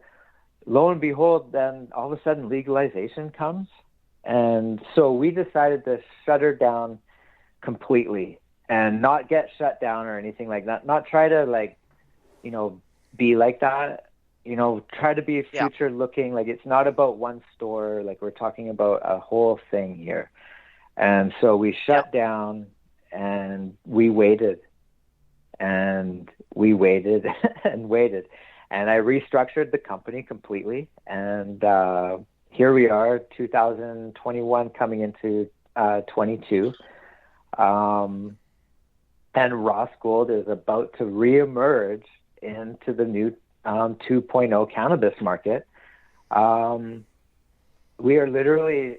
lo and behold, then all of a sudden legalization comes. And so we decided to shut her down completely and not get shut down or anything like that. Not try to be like that, try to be future looking. Like, it's not about one store. Like, we're talking about a whole thing here. And so we shut down, and we waited and waited. And I restructured the company completely. And here we are, 2021 coming into 22. And Rossgold is about to reemerge into the new 2.0 cannabis market. We are literally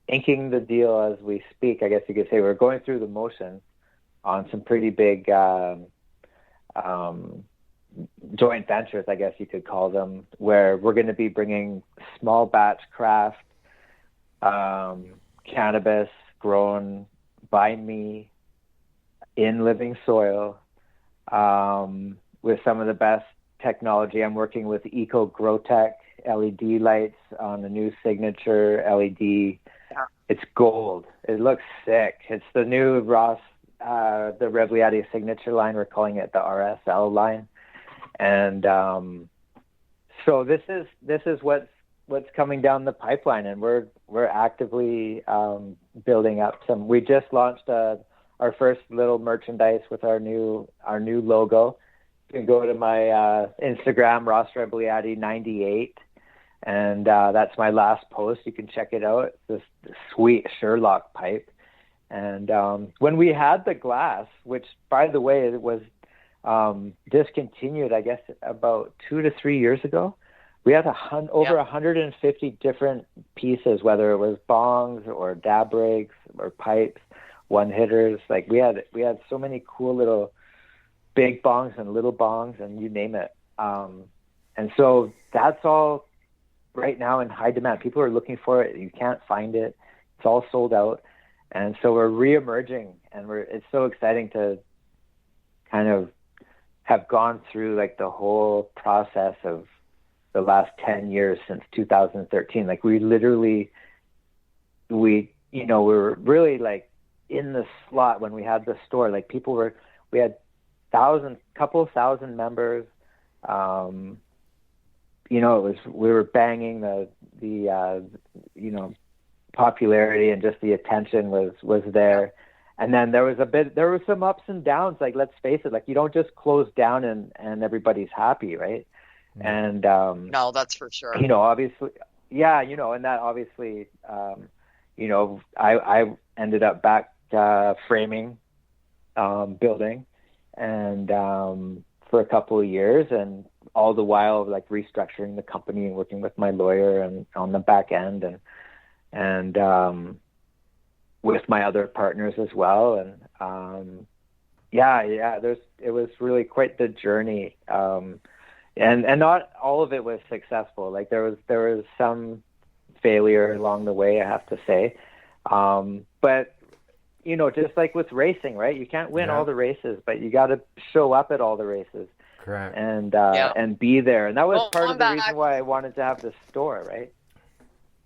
inking the deal as we speak, I guess you could say. We're going through the motions on some pretty big joint ventures, I guess you could call them, where we're going to be bringing small batch craft cannabis grown by me in living soil, with some of the best technology. I'm working with Eco Grow Tech LED lights on the new signature LED. It's gold. It looks sick. It's the new the Rebagliati signature line. We're calling it the RSL line. And so this is what's coming down the pipeline, and we're actively building up some. We just launched our first little merchandise with our new logo. You can go to my Instagram, Ross Rebagliati 98, and that's my last post. You can check it out. It's this sweet Sherlock pipe. And when we had the glass, which, by the way, it was discontinued, I guess, about 2 to 3 years ago, we had over 150 different pieces, whether it was bongs or dab rigs or pipes, one hitters. Like, we had so many cool little big bongs and little bongs, and you name it. And so that's all right now in high demand. People are looking for it. You can't find it. It's all sold out. And so we're reemerging, and it's so exciting to kind of have gone through like the whole process of the last 10 years since 2013. Like, we were really like in the slot when we had the store. Like, we had couple thousand members. We were banging the popularity, and just the attention was there. And then there was some ups and downs. Like, let's face it, like, you don't just close down and everybody's happy, right? And no, that's for sure. Obviously, and that obviously, I ended up back framing, building, and for a couple of years, and all the while like restructuring the company and working with my lawyer and on the back end, and with my other partners as well. And Yeah. It was really quite the journey, and not all of it was successful. Like there was some failure along the way, I have to say, but just like with racing, right? You can't win all the races, but you got to show up at all the races. Correct. And be there. And that was part of the reason why I wanted to have the store, right?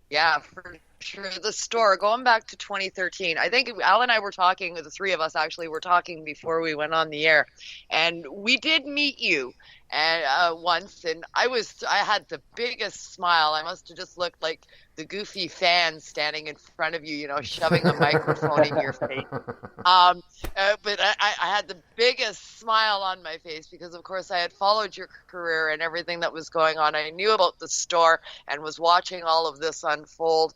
Yeah, for sure. The store, going back to 2013, I think Al and I were talking, the three of us actually were talking before we went on the air, and we did meet you once, and I had the biggest smile. I must have just looked like the goofy fan standing in front of you, shoving a microphone in your face. But I had the biggest smile on my face because, of course, I had followed your career and everything that was going on. I knew about the store and was watching all of this unfold.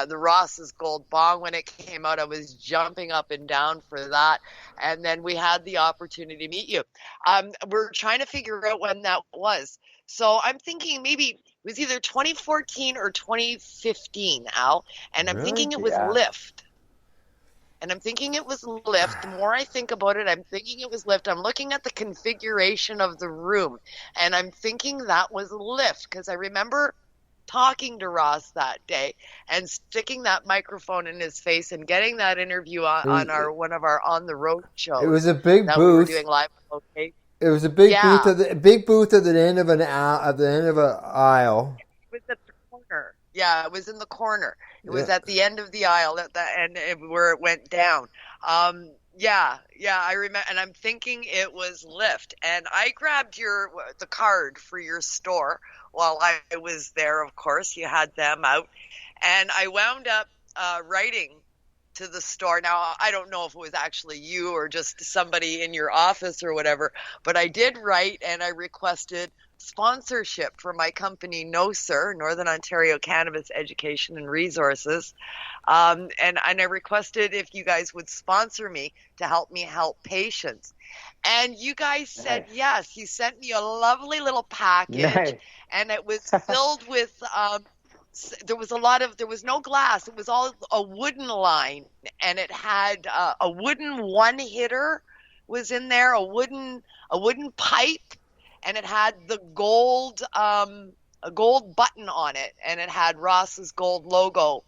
The Ross's Gold Bong, when it came out, I was jumping up and down for that. And then we had the opportunity to meet you. We're trying to figure out when that was. So I'm thinking maybe it was either 2014 or 2015, Al. And I'm thinking it was Lyft. And I'm thinking it was Lyft. The more I think about it, I'm thinking it was Lyft. I'm looking at the configuration of the room, and I'm thinking that was Lyft because I remember talking to Ross that day and sticking that microphone in his face and getting that interview on one of our On the Road shows. It was a big that booth. We were doing live on location. It was a big booth at the end of an aisle. It was at the corner. Yeah, it was in the corner. It was at the end of the aisle where it went down. I remember, and I'm thinking it was Lyft. And I grabbed the card for your store while I was there. Of course, you had them out, and I wound up writing to the store. Now, I don't know if it was actually you or just somebody in your office or whatever, but I did write and I requested sponsorship for my company, No Sir, Northern Ontario Cannabis Education and Resources. And I requested if you guys would sponsor me to help me help patients. And you guys said yes. You sent me a lovely little package, and it was filled with there was no glass. It was all a wooden line, and it had a wooden one-hitter was in there, a wooden pipe, and it had the gold a gold button on it, and it had Ross's Gold logo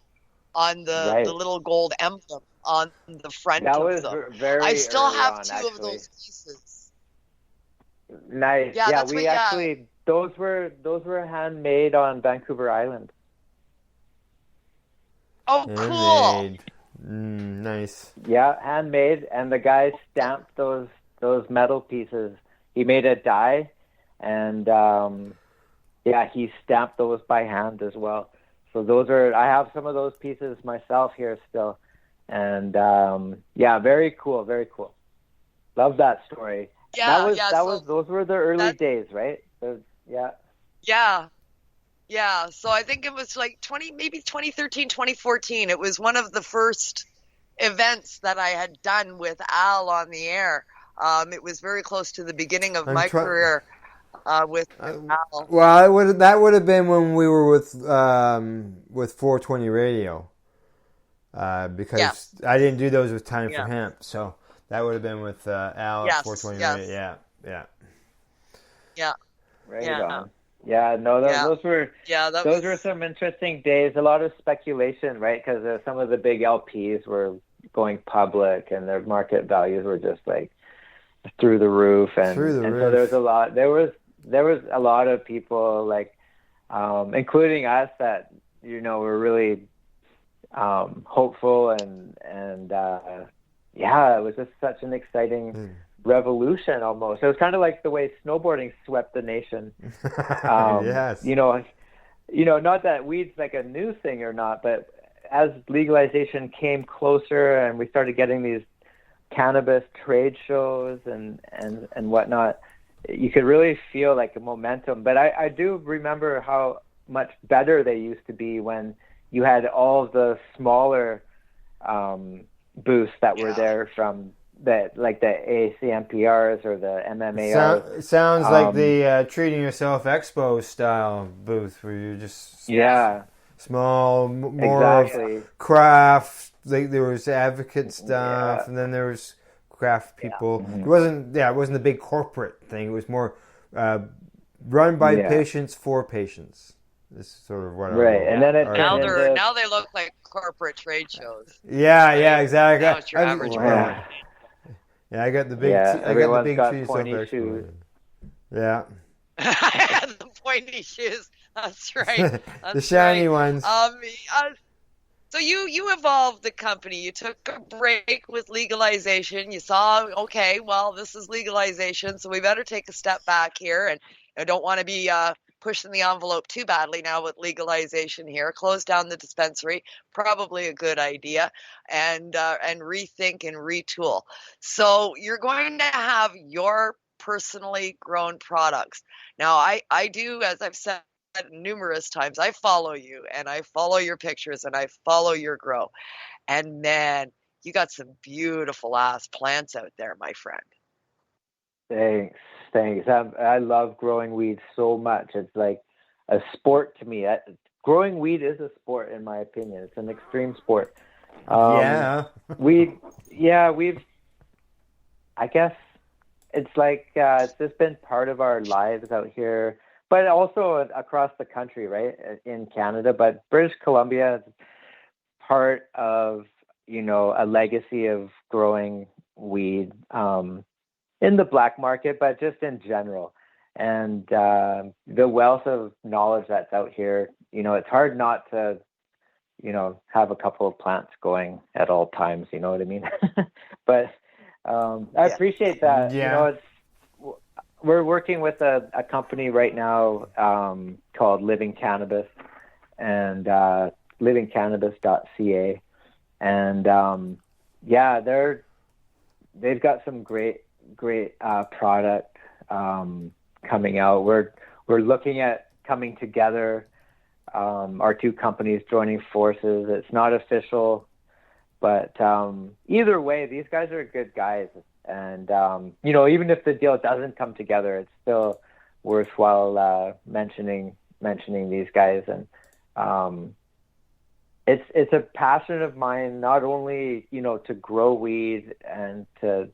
on the little gold emblem on the front of them. Very I still have on, two actually. of those pieces. Nice. Yeah, those were handmade on Vancouver Island. Oh, cool. Nice. Yeah, handmade, and the guy stamped those metal pieces. He made a die, and he stamped those by hand as well. So I have some of those pieces myself here still, and very cool, very cool. Love that story. Those were the early days, right? Yeah, so I think it was like 2013, 2014. It was one of the first events that I had done with Al on the air. It was very close to the beginning of my career with Al. Well, that would have been when we were with 420 Radio, because I didn't do those with Time for Hemp, so that would have been with Al at 420 Radio. Yeah. Right on. Yeah, no, those were some interesting days. A lot of speculation, right? Because some of the big LPs were going public, and their market values were just like through the roof. So there was a lot. There was a lot of people, like, including us, that were really hopeful, and it was just such an exciting revolution almost. It was kind of like the way snowboarding swept the nation. Yes. Not that weed's like a new thing or not, but as legalization came closer and we started getting these cannabis trade shows and whatnot, you could really feel like a momentum. But I do remember how much better they used to be when you had all the smaller booths that were there from like the ACMPRs or the MMARs. Sounds like the Treating Yourself Expo style booth, where you're just small, more of craft. Like there was advocate stuff, and then there was craft people. It wasn't a big corporate thing. It was more run by patients for patients. This is sort of what and then now they look like corporate trade shows. Yeah, exactly. Now it's your average person. Yeah, I got the big. Everyone's big got pointy shoes. Yeah. I had the pointy shoes. That's right. The shiny ones. So you evolved the company. You took a break with legalization. You saw, okay, well, this is legalization, so we better take a step back here. And I don't want to be pushing the envelope too badly now with legalization here. Close down the dispensary, probably a good idea, and rethink and retool. So you're going to have your personally grown products. Now, I do, as I've said numerous times, I follow you and I follow your pictures and I follow your grow. And man, you got some beautiful ass plants out there, my friend. Thanks. I love growing weed so much. It's like a sport to me. Growing weed is a sport, in my opinion. It's an extreme sport. I guess it's like it's just been part of our lives out here, but also across the country, right? In Canada, but British Columbia is part of, a legacy of growing weed in the black market, but just in general. And the wealth of knowledge that's out here, it's hard not to, have a couple of plants going at all times, you know what I mean? But I appreciate that. Yeah. We're working with a company right now called Living Cannabis, and livingcannabis.ca, and they've got some great product coming out. We're looking at coming together, our two companies joining forces. It's not official, but either way, these guys are good guys. And, even if the deal doesn't come together, it's still worthwhile mentioning these guys. And it's a passion of mine, not only, to grow weed and to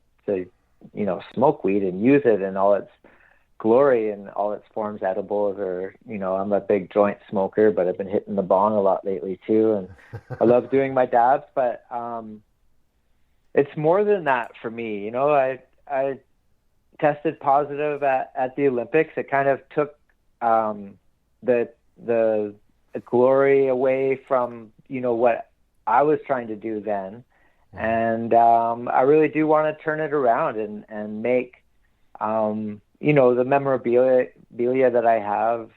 smoke weed and use it in all its glory and all its forms, edibles, or, I'm a big joint smoker, but I've been hitting the bong a lot lately too. And I love doing my dabs, but it's more than that for me. I tested positive at the Olympics. It kind of took the glory away from, what I was trying to do then. And I really do want to turn it around and make, the memorabilia that I have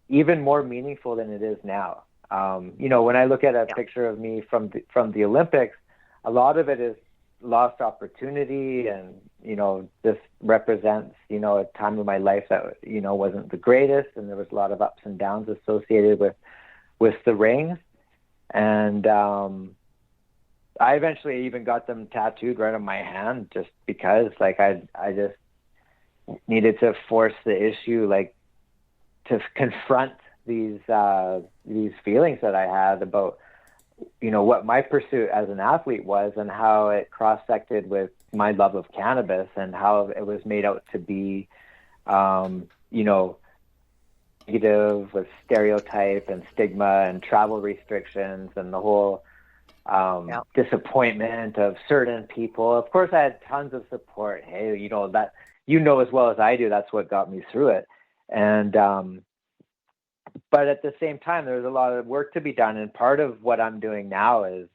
even more meaningful than it is now. When I look at a picture of me from the Olympics, a lot of it is lost opportunity, and this represents a time of my life that wasn't the greatest, and there was a lot of ups and downs associated with the rings. And I eventually even got them tattooed right on my hand, just because I just needed to force the issue, to confront these feelings that I had about what my pursuit as an athlete was, and how it cross-sected with my love of cannabis, and how it was made out to be, negative, with stereotype and stigma and travel restrictions and the whole disappointment of certain people. Of course, I had tons of support. Hey, that as well as I do, that's what got me through it. And but at the same time, there's a lot of work to be done, and part of what I'm doing now is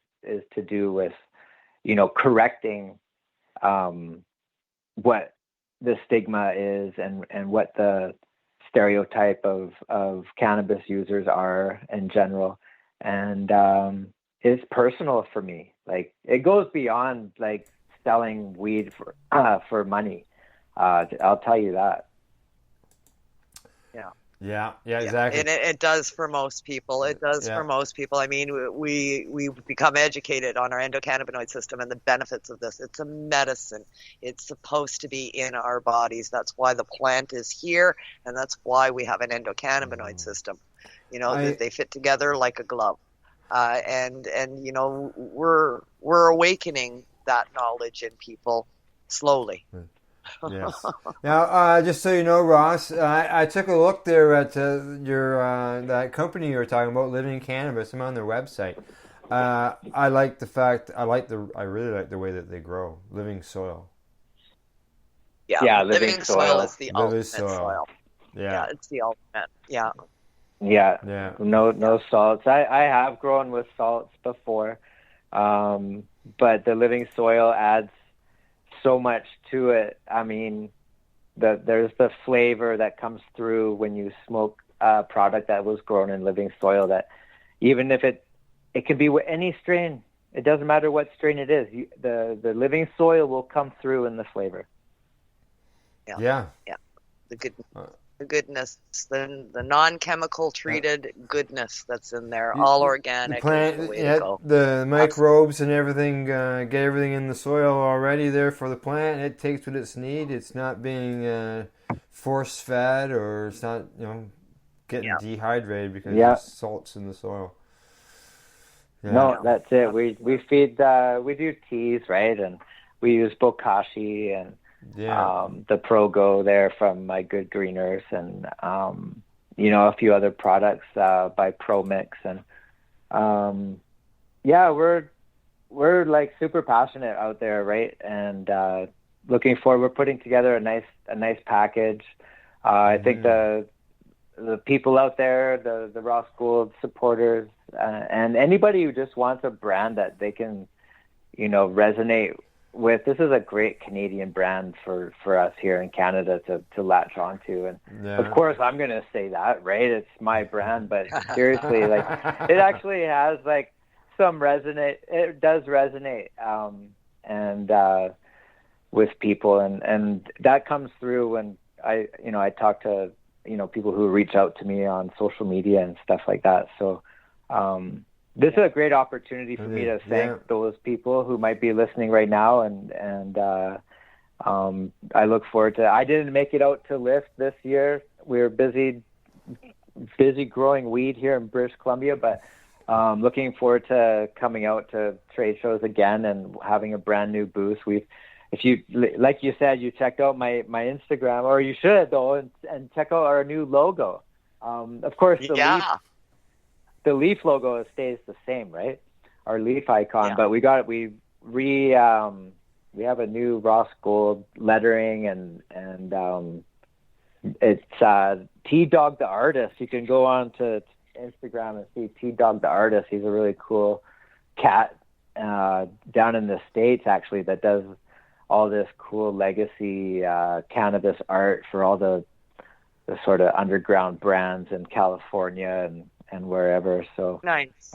to do with, correcting what the stigma is, and what the stereotype of cannabis users are in general. And it's personal for me. It goes beyond selling weed for money. I'll tell you that. Yeah, exactly. And it does for most people. It does for most people. I mean, we become educated on our endocannabinoid system and the benefits of this. It's a medicine. It's supposed to be in our bodies. That's why the plant is here, and that's why we have an endocannabinoid system. They fit together like a glove. And we're awakening that knowledge in people slowly. Yes. Now, just so you know, Ross, I took a look there at your that company you were talking about, Living Cannabis. I'm on their website. I like the fact. I really like the way that they grow. Living soil. Yeah, living soil is the ultimate soil. Yeah, it's the ultimate. Yeah. No salts. I have grown with salts before, but the living soil adds so much to it. I mean, there's the flavor that comes through when you smoke a product that was grown in living soil, that even if it can be any strain, it doesn't matter what strain it is, the living soil will come through in the flavor. Yeah. The goodness, the non-chemical treated goodness that's in there, all organic. The plant, is the way to go. The microbes and everything, get everything in the soil already there for the plant. It takes what it's need. It's not being force fed, or it's not getting dehydrated because there's salts in the soil. Yeah. No, that's it. We feed we do teas, right, and we use bokashi and the Progo there from My Good Greeners, and a few other products by ProMix, and we're like super passionate out there, right? And looking forward, we're putting together a nice package. I think the people out there, the Rossgold supporters, and anybody who just wants a brand that they can, resonate with. This is a great Canadian brand for us here in Canada to latch onto. And of course I'm going to say that, right? It's my brand, but seriously, like, it actually has like some resonate. It does resonate, and with people, and that comes through when I talk to, people who reach out to me on social media and stuff like that. So, this is a great opportunity for me to thank those people who might be listening right now, and I look forward to. I didn't make it out to Lift this year. We were busy growing weed here in British Columbia, but looking forward to coming out to trade shows again and having a brand new booth. If you, like you said, you checked out my Instagram, or you should though, and check out our new logo. Of course, the leaf logo stays the same, right? Our leaf icon, but we have a new Rossgold lettering, and it's T-Dog the Artist. You can go on to Instagram and see T-Dog the Artist. He's a really cool cat down in the States, actually, that does all this cool legacy cannabis art for all the sort of underground brands in California and wherever. So nice.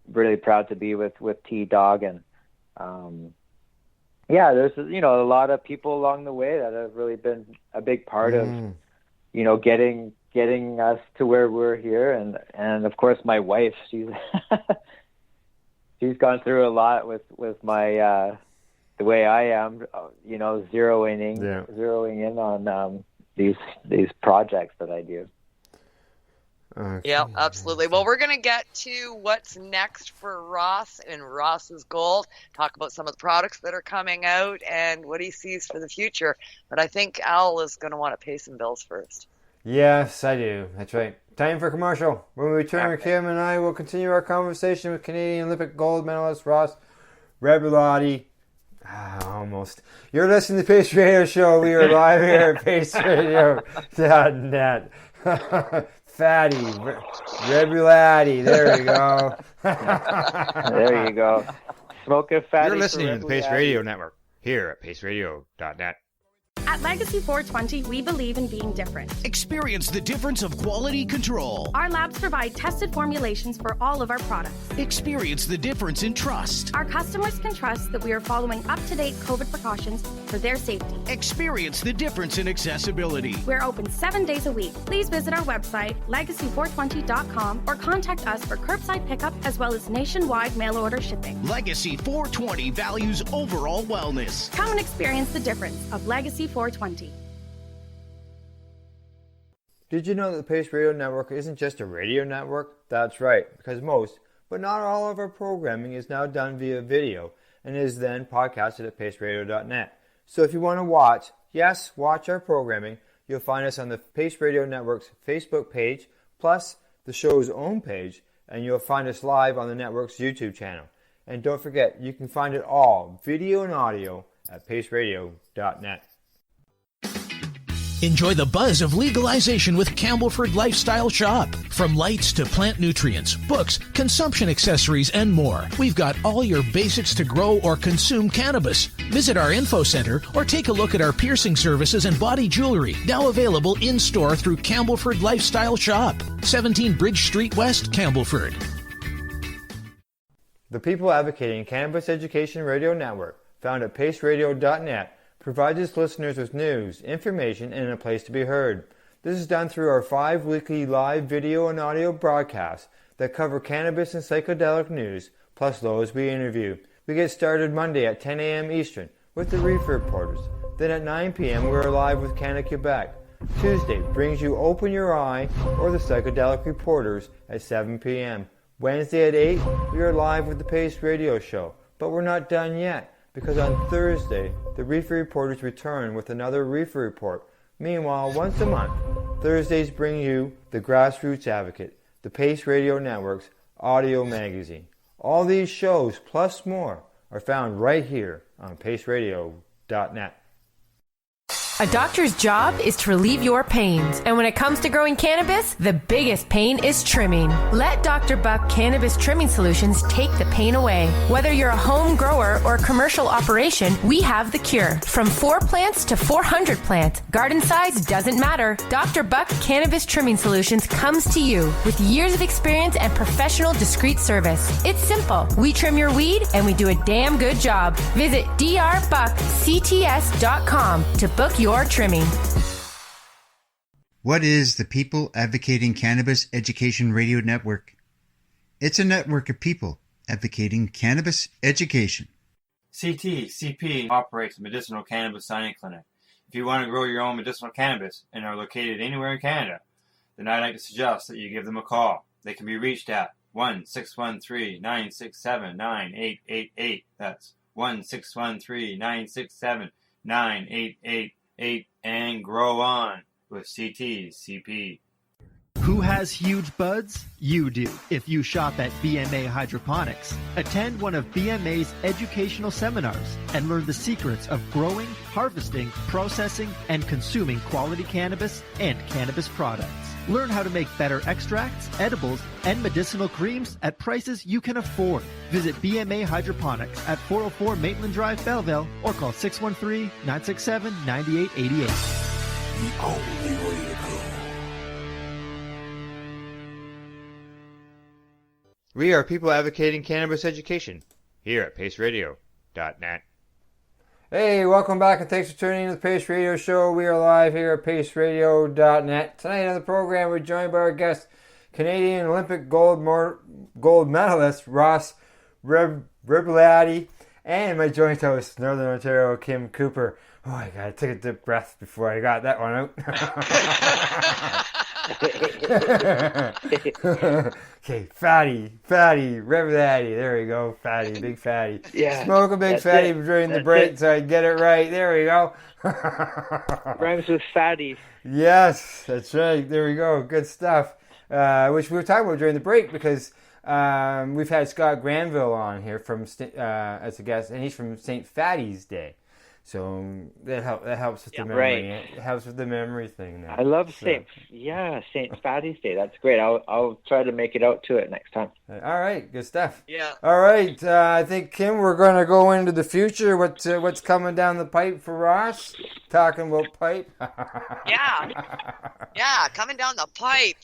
Really proud to be with T-Dog, and there's a lot of people along the way that have really been a big part of getting us to where we're here, and of course my wife, she's gone through a lot with my the way I am, zeroing in on these projects that I do. Okay. Yeah, absolutely. Well, we're going to get to what's next for Ross and Ross's Gold, talk about some of the products that are coming out and what he sees for the future. But I think Al is going to want to pay some bills first. Yes, I do. That's right. Time for commercial. When we return, Kim and I will continue our conversation with Canadian Olympic gold medalist Ross Rebagliati. Almost. You're listening to the Pace Radio Show. We are live here at paceradio.net. Fatty, Rebagliati. There you go. There you go. Smoking fatty. You're listening to the Pace Radio Network here at paceradio.net. At Legacy 420, we believe in being different. Experience the difference of quality control. Our labs provide tested formulations for all of our products. Experience the difference in trust. Our customers can trust that we are following up-to-date COVID precautions for their safety. Experience the difference in accessibility. We're open 7 days a week. Please visit our website, legacy420.com, or contact us for curbside pickup as well as nationwide mail order shipping. Legacy 420 values overall wellness. Come and experience the difference of Legacy 420. Did you know that the Pace Radio Network isn't just a radio network? That's right, because most, but not all of our programming is now done via video and is then podcasted at paceradio.net. So if you want to watch our programming, you'll find us on the Pace Radio Network's Facebook page, plus the show's own page, and you'll find us live on the network's YouTube channel. And don't forget, you can find it all, video and audio, at paceradio.net. Enjoy the buzz of legalization with Campbellford Lifestyle Shop. From lights to plant nutrients, books, consumption accessories, and more, we've got all your basics to grow or consume cannabis. Visit our info center or take a look at our piercing services and body jewelry, now available in-store through Campbellford Lifestyle Shop, 17 Bridge Street West, Campbellford. The People Advocating Cannabis Education Radio Network, found at paceradio.net, provides its listeners with news, information, and a place to be heard. This is done through our 5 weekly live video and audio broadcasts that cover cannabis and psychedelic news, plus those we interview. We get started Monday at 10 a.m. Eastern with the Reefer Reporters. Then at 9 p.m. we're live with Canada Quebec. Tuesday brings you Open Your Eye or the Psychedelic Reporters at 7 p.m. Wednesday at 8, we are live with the Pace Radio Show. But we're not done yet, because on Thursday, the Reefer Reporters return with another Reefer Report. Meanwhile, once a month, Thursdays bring you the Grassroots Advocate, the Pace Radio Network's audio magazine. All these shows, plus more, are found right here on paceradio.net. A doctor's job is to relieve your pains. And when it comes to growing cannabis, the biggest pain is trimming. Let Dr. Buck Cannabis Trimming Solutions take the pain away. Whether you're a home grower or commercial operation, we have the cure. From 4 plants to 400 plants, garden size doesn't matter. Dr. Buck Cannabis Trimming Solutions comes to you with years of experience and professional discreet service. It's simple. We trim your weed and we do a damn good job. Visit drbuckcts.com to book your trimming. What is the People Advocating Cannabis Education Radio Network? It's a network of people advocating cannabis education. CP operates a medicinal cannabis signing clinic. If you want to grow your own medicinal cannabis and are located anywhere in Canada, then I'd like to suggest that you give them a call. They can be reached at 1-613-967-9888. That's 1-613-967-9888. And grow on with CP. Who has huge buds? You do, if you shop at BMA Hydroponics. Attend one of BMA's educational seminars and learn the secrets of growing, harvesting, processing, and consuming quality cannabis and cannabis products. Learn how to make better extracts, edibles, and medicinal creams at prices you can afford. Visit BMA Hydroponics at 404 Maitland Drive, Belleville, or call 613-967-9888. The only way to go. We are people advocating cannabis education here at paceradio.net. Hey, welcome back and thanks for tuning in to the Pace Radio Show. We are live here at paceradio.net. Tonight on the program, we're joined by our guest, Canadian Olympic gold medalist Ross Rebagliati, and my joint host, Northern Ontario, Kim Cooper. Oh my God, I took a deep breath before I got that one out. Okay, fatty, Rebagliati. There we go, fatty, big fatty. Yeah, smoke a big fatty during the break so I get it right. There we go. Rhymes with fatty. Yes, that's right. There we go. Good stuff. Which we were talking about during the break because we've had Scott Granville on here from as a guest, and he's from St. Fatty's Day. So that helps with the memory. Right. It helps with the memory thing. Now. I love St. Fatty's Day. That's great. I'll try to make it out to it next time. All right, good stuff. Yeah. All right, I think Kim, we're going to go into the future. What's coming down the pipe for Ross? Talking about pipe. Yeah, coming down the pipe.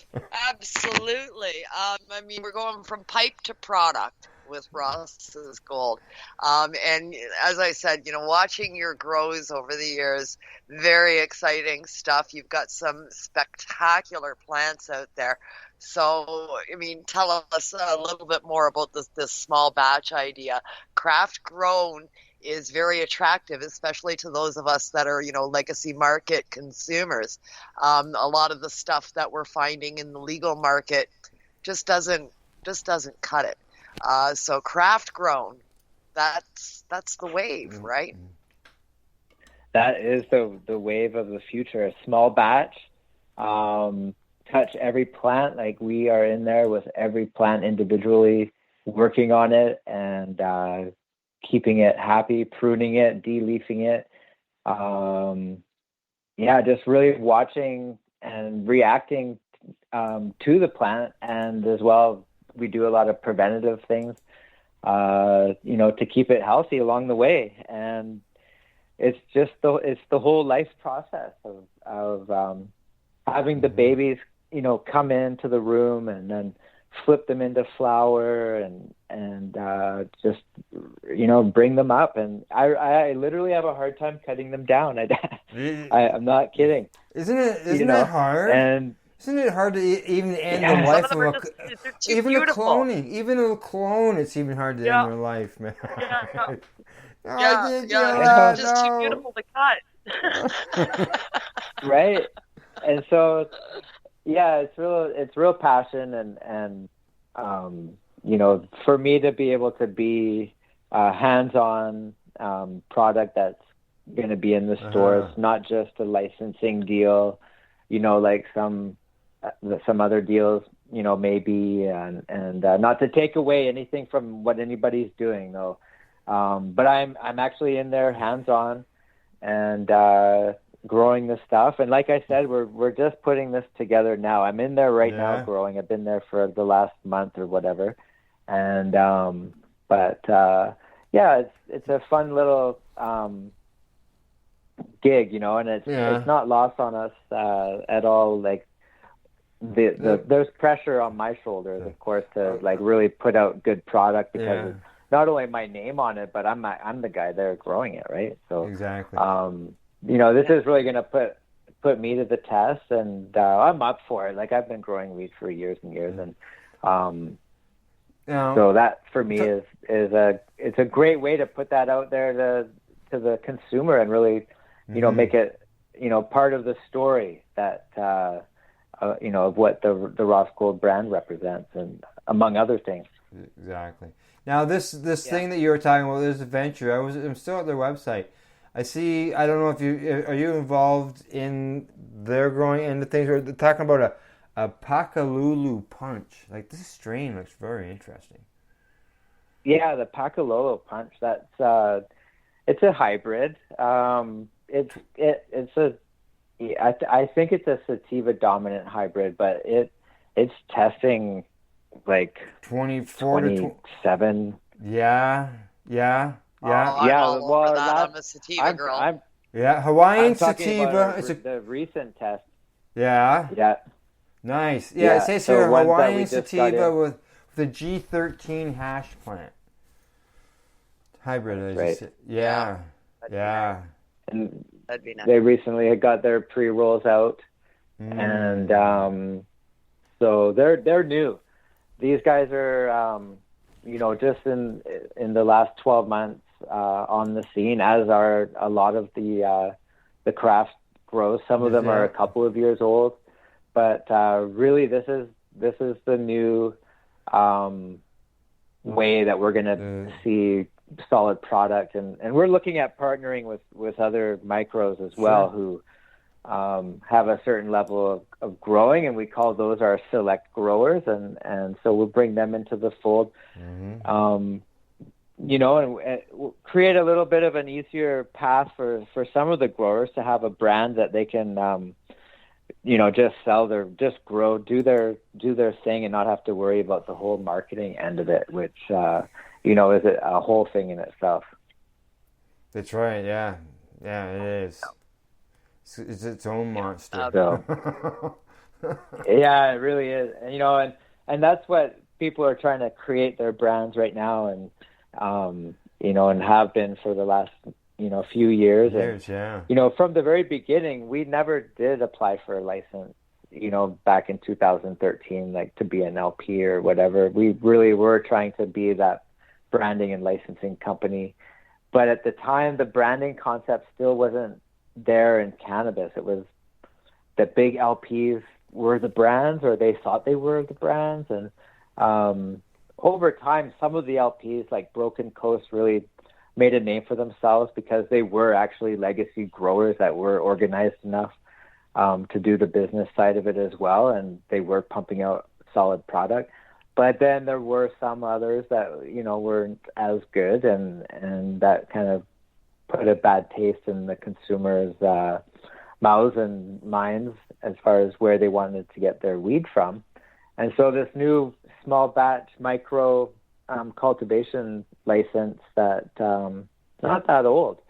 Absolutely. I mean, we're going from pipe to product with Ross's Gold. And as I said, watching your grows over the years, very exciting stuff. You've got some spectacular plants out there. So, I mean, tell us a little bit more about this small batch idea. Craft grown is very attractive, especially to those of us that are, legacy market consumers. A lot of the stuff that we're finding in the legal market just doesn't cut it. So craft grown, that's the wave, right? That is the wave of the future. A small batch, touch every plant. Like, we are in there with every plant individually, working on it and keeping it happy, pruning it, de-leafing it. Just really watching and reacting to the plant. And as well, we do a lot of preventative things, to keep it healthy along the way. And it's just the whole life process of having the babies, come into the room and then flip them into flower and just, bring them up. And I literally have a hard time cutting them down. I'm not kidding. Isn't it hard? And isn't it hard to even end the life of even a cloning? Even a clone, it's even hard to end their life, man. It's just too beautiful to cut. Right. And so, it's real passion and for me to be able to be hands-on product that's going to be in the stores, not just a licensing deal, like some other deals, maybe, and not to take away anything from what anybody's doing, though. But I'm actually in there hands-on and growing this stuff. And like I said, we're just putting this together now. I'm in there right now growing. I've been there for the last month or whatever. And it's a fun little gig, and it's not lost on us at all. Like there's pressure on my shoulders, of course, to like really put out good product because it's not only my name on it, but I'm the guy there growing it, right? So exactly. This is really going to put me to the test, and I'm up for it. Like, I've been growing weed for years and years, and so that for me is it's a great way to put that out there to the consumer and really, make it, part of the story that of what the Rossgold brand represents, and among other things. Exactly. Now this thing that you were talking about, this venture, I'm still at their website. I see. I don't know if are you involved in their growing into things. They're talking about a Pakalulu punch. Like, this strain looks very interesting. Yeah, the Pakalolo punch. That's it's a hybrid. I think it's a sativa dominant hybrid, but it's testing like 24 to 27. Yeah. I'm a sativa girl. Hawaiian sativa. It's the recent test. Yeah. Nice. Yeah, it says here Hawaiian sativa with the G13 hash plant. Hybrid. Right. Yeah. And that'd be nice. They recently had got their pre-rolls out, and so they're new. These guys are, just in the last 12 months on the scene, as are a lot of the craft grows. Some of them are a couple of years old, but really this is the new way that we're going to see solid product, and we're looking at partnering with other micros as well, who have a certain level of growing, and we call those our select growers, and so we'll bring them into the fold, and create a little bit of an easier path for some of the growers to have a brand that they can just sell just grow, do their thing, and not have to worry about the whole marketing end of it, which is a whole thing in itself. That's right. Yeah, it is. It's its own monster. Yeah, it really is. And that's what people are trying to create their brands right now, and and have been for the last few years. And, from the very beginning, we never did apply for a license. Back in 2013, like to be an LP or whatever. We really were trying to be that branding and licensing company, but at the time, the branding concept still wasn't there in cannabis. It was the big LPs were the brands, or they thought they were the brands, and over time, some of the LPs like Broken Coast really made a name for themselves because they were actually legacy growers that were organized enough to do the business side of it as well, and they were pumping out solid product. But then there were some others that, you know, weren't as good, and that kind of put a bad taste in the consumers' mouths and minds as far as where they wanted to get their weed from. And so this new small batch micro cultivation license that not that old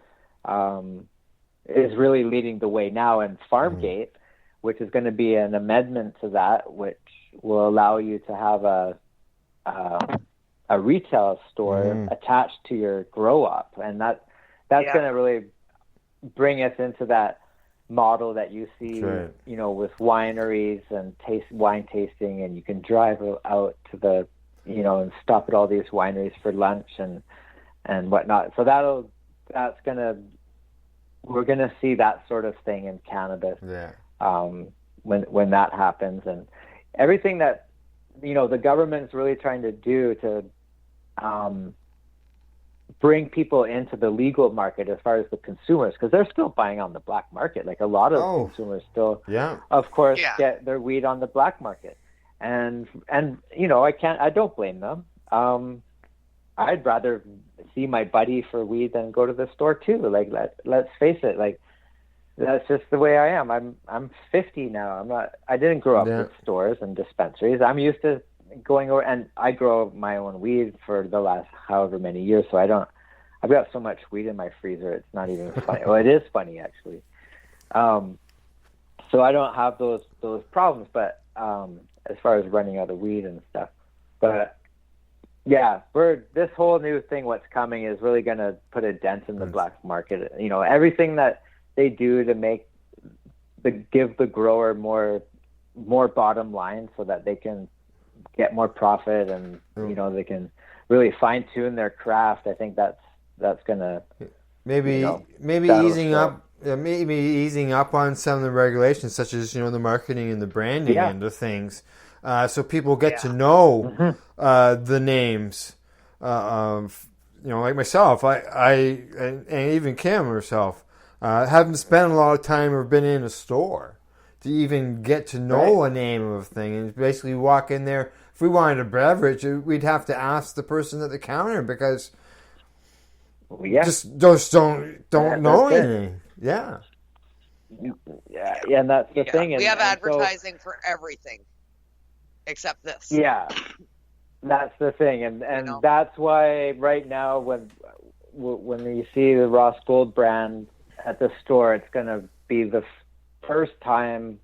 is really leading the way now. And Farmgate, which is going to be an amendment to that, which will allow you to have a retail store attached to your grow up, and that's going to really bring us into that model that you see, you know, with wineries and wine tasting, and you can drive out to the, you know, and stop at all these wineries for lunch and whatnot. So we're gonna see that sort of thing in cannabis. When that happens, and everything that, you know, the government's really trying to do to bring people into the legal market as far as the consumers, because they're still buying on the black market. Like a lot of consumers still, of course, get their weed on the black market, and you know, I don't blame them. I'd rather see my buddy for weed than go to the store too. Like let's face it, like that's just the way I am. I'm 50 now. I didn't grow up with stores and dispensaries. I'm used to going over, and I grow my own weed for the last however many years, so I've got so much weed in my freezer, it's not even funny. Well, it is funny actually. So I don't have those problems, but as far as running out of weed and stuff. But yeah, this whole new thing, what's coming, is really going to put a dent in the black market. You know, everything that they do to give the grower more bottom line so that they can get more profit, and you know, they can really fine tune their craft. I think that's gonna maybe easing up on some of the regulations, such as, you know, the marketing and the branding end of things, so people get to know the names of, you know, like myself. And even Kim herself haven't spent a lot of time or been in a store to even get to know a name of a thing, and basically walk in there. If we wanted a beverage, we'd have to ask the person at the counter, because just don't know anything. And that's the thing. We have advertising for everything except this. Yeah, that's the thing, and you know, that's why right now when you see the Rossgold brand at the store, it's going to be the first time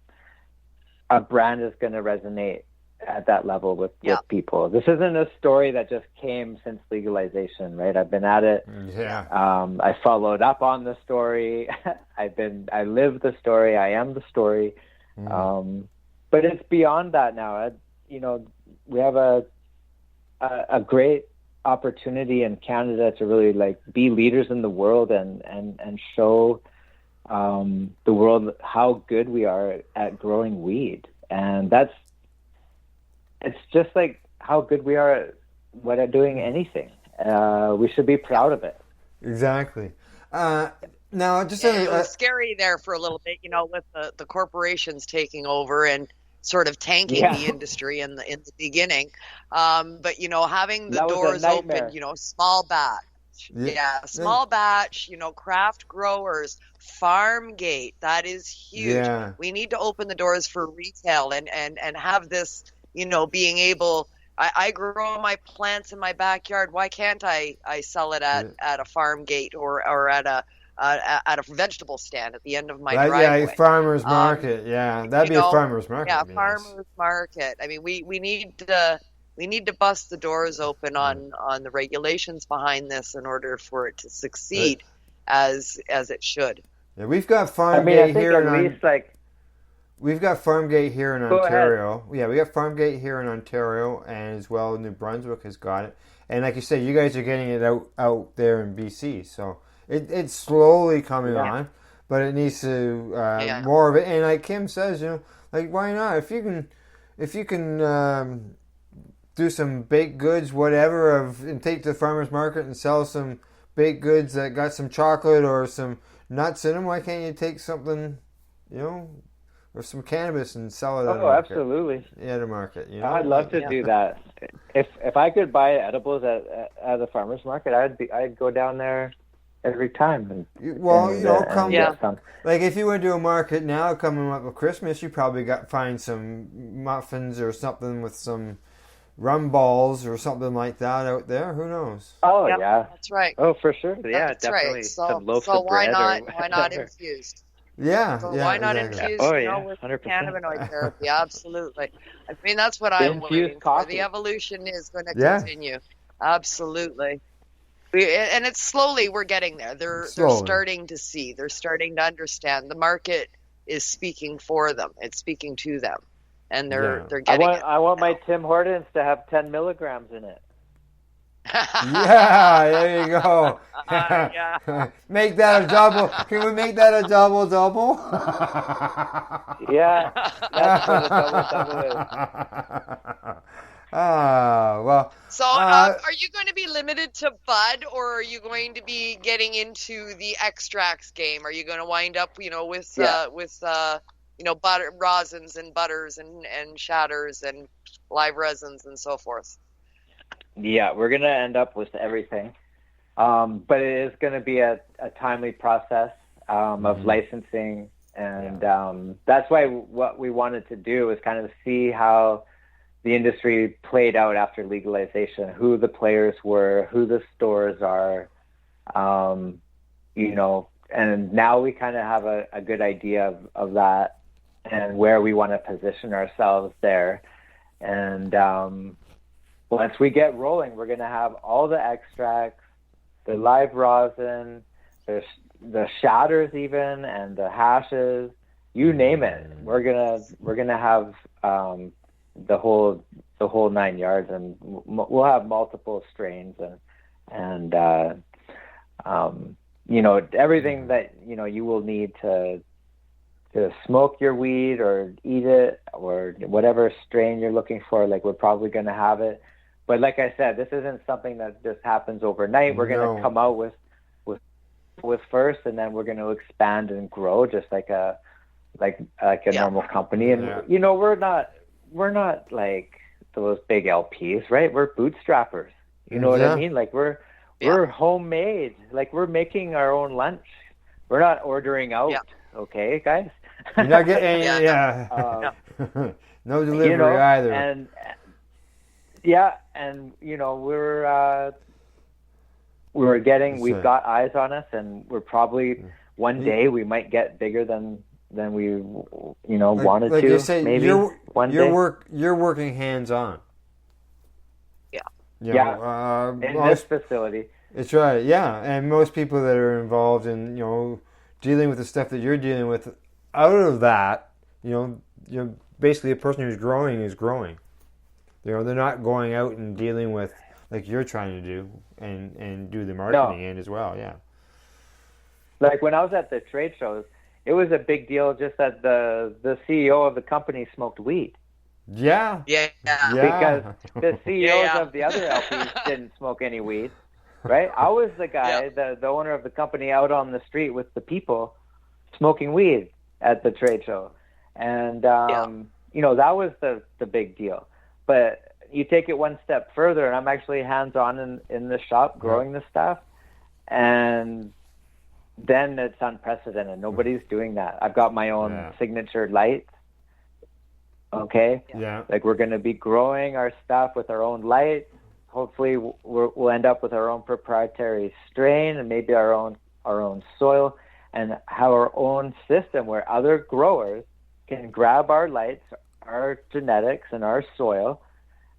a brand is going to resonate at that level with people. This isn't a story that just came since legalization, right? I've been at it. I followed up on the story. I live the story. I am the story. But it's beyond that now. You know, we have a great opportunity in Canada to really like be leaders in the world and show the world how good we are at growing weed. And it's just like how good we are at doing anything. We should be proud of it. Exactly. Now, just it was scary there for a little bit, you know, with the corporations taking over and sort of tanking the industry in the beginning. But, you know, having the doors open, you know, small batch. Small batch, you know, craft growers, farm gate, that is huge. We need to open the doors for retail and have this, you know, being able, I grow my plants in my backyard. Why can't I sell it at a farm gate or at a vegetable stand at the end of my driveway? Farmer's market. That'd be a farmer's market. Farmer's market. I mean, we need to bust the doors open on the regulations behind this in order for it to succeed as it should. Yeah, we've got Farmgate here. We've got Farmgate here in Ontario. Yeah, we got Farmgate here in Ontario, and as well New Brunswick has got it. And like you said, you guys are getting it out there in BC. So it's slowly coming on, but it needs to more of it. And like Kim says, you know, like why not? If you can do some baked goods, whatever, and take to the farmer's market and sell some baked goods that got some chocolate or some nuts in them? Why can't you take something, or some cannabis and sell it at a market? Absolutely. At a market, I'd love to do that. If I could buy edibles at the farmer's market, I'd go down there every time. Like if you went to a market now coming up with Christmas, you probably find some muffins or something with some rum balls or something like that out there. Who knows? Oh, yeah. That's right. Oh, for sure. Yeah, that's definitely. Right. Some loaves of bread. Why not infused? Yeah. So why not infused? With 100%. Cannabinoid therapy? Absolutely. I mean, that's what I'm waiting for. The evolution is going to continue. Absolutely. And it's slowly we're getting there. They're starting to see. They're starting to understand. The market is speaking for them. It's speaking to them. And they're getting it. I want my Tim Hortons to have 10 milligrams in it. Yeah, there you go. Make that a double. Can we make that a double? Yeah, that's what a double is. Well. So, are you going to be limited to bud, or are you going to be getting into the extracts game? Are you going to wind up, with butter, rosins and butters and shatters and live resins and so forth? Yeah, we're going to end up with everything. But it is going to be a timely process of licensing. And that's why what we wanted to do was kind of see how the industry played out after legalization, who the players were, who the stores are, and now we kind of have a good idea of that and where we want to position ourselves there. And once we get rolling, we're going to have all the extracts, the live rosin, the shatters even, and the hashes, you name it. We're gonna have the whole 9 yards, and we'll have multiple strains and everything that you will need to smoke your weed or eat it or whatever strain you're looking for. Like, we're probably going to have it, but like I said, this isn't something that just happens overnight. We're going to come out with first, and then we're going to expand and grow just like a normal company. And we're not like those big LPs, right? We're bootstrappers. You know what I mean? Like we're homemade. Like we're making our own lunch. We're not ordering out. Yeah. Okay, guys. You're not getting no delivery either. And we've got eyes on us, and we're probably one day we might get bigger than we wanted to. You say, maybe you're working hands on. In this facility. That's right. Yeah, and most people that are involved in dealing with the stuff that you're dealing with, out of that, basically a person who's growing is growing. They're not going out and dealing with like you're trying to do and do the marketing end as well. Yeah. Like when I was at the trade shows, it was a big deal just that the CEO of the company smoked weed. Yeah. Because the CEOs of the other LPs didn't smoke any weed, right? I was the guy, the owner of the company, out on the street with the people smoking weed at the trade show. And, that was the big deal. But you take it one step further, and I'm actually hands-on in the shop growing the stuff, and then it's unprecedented. Nobody's doing that. I've got my own signature lights. Okay. Yeah. Like we're going to be growing our stuff with our own lights. Hopefully, we'll end up with our own proprietary strain and maybe our own soil, and have our own system where other growers can grab our lights, our genetics, and our soil,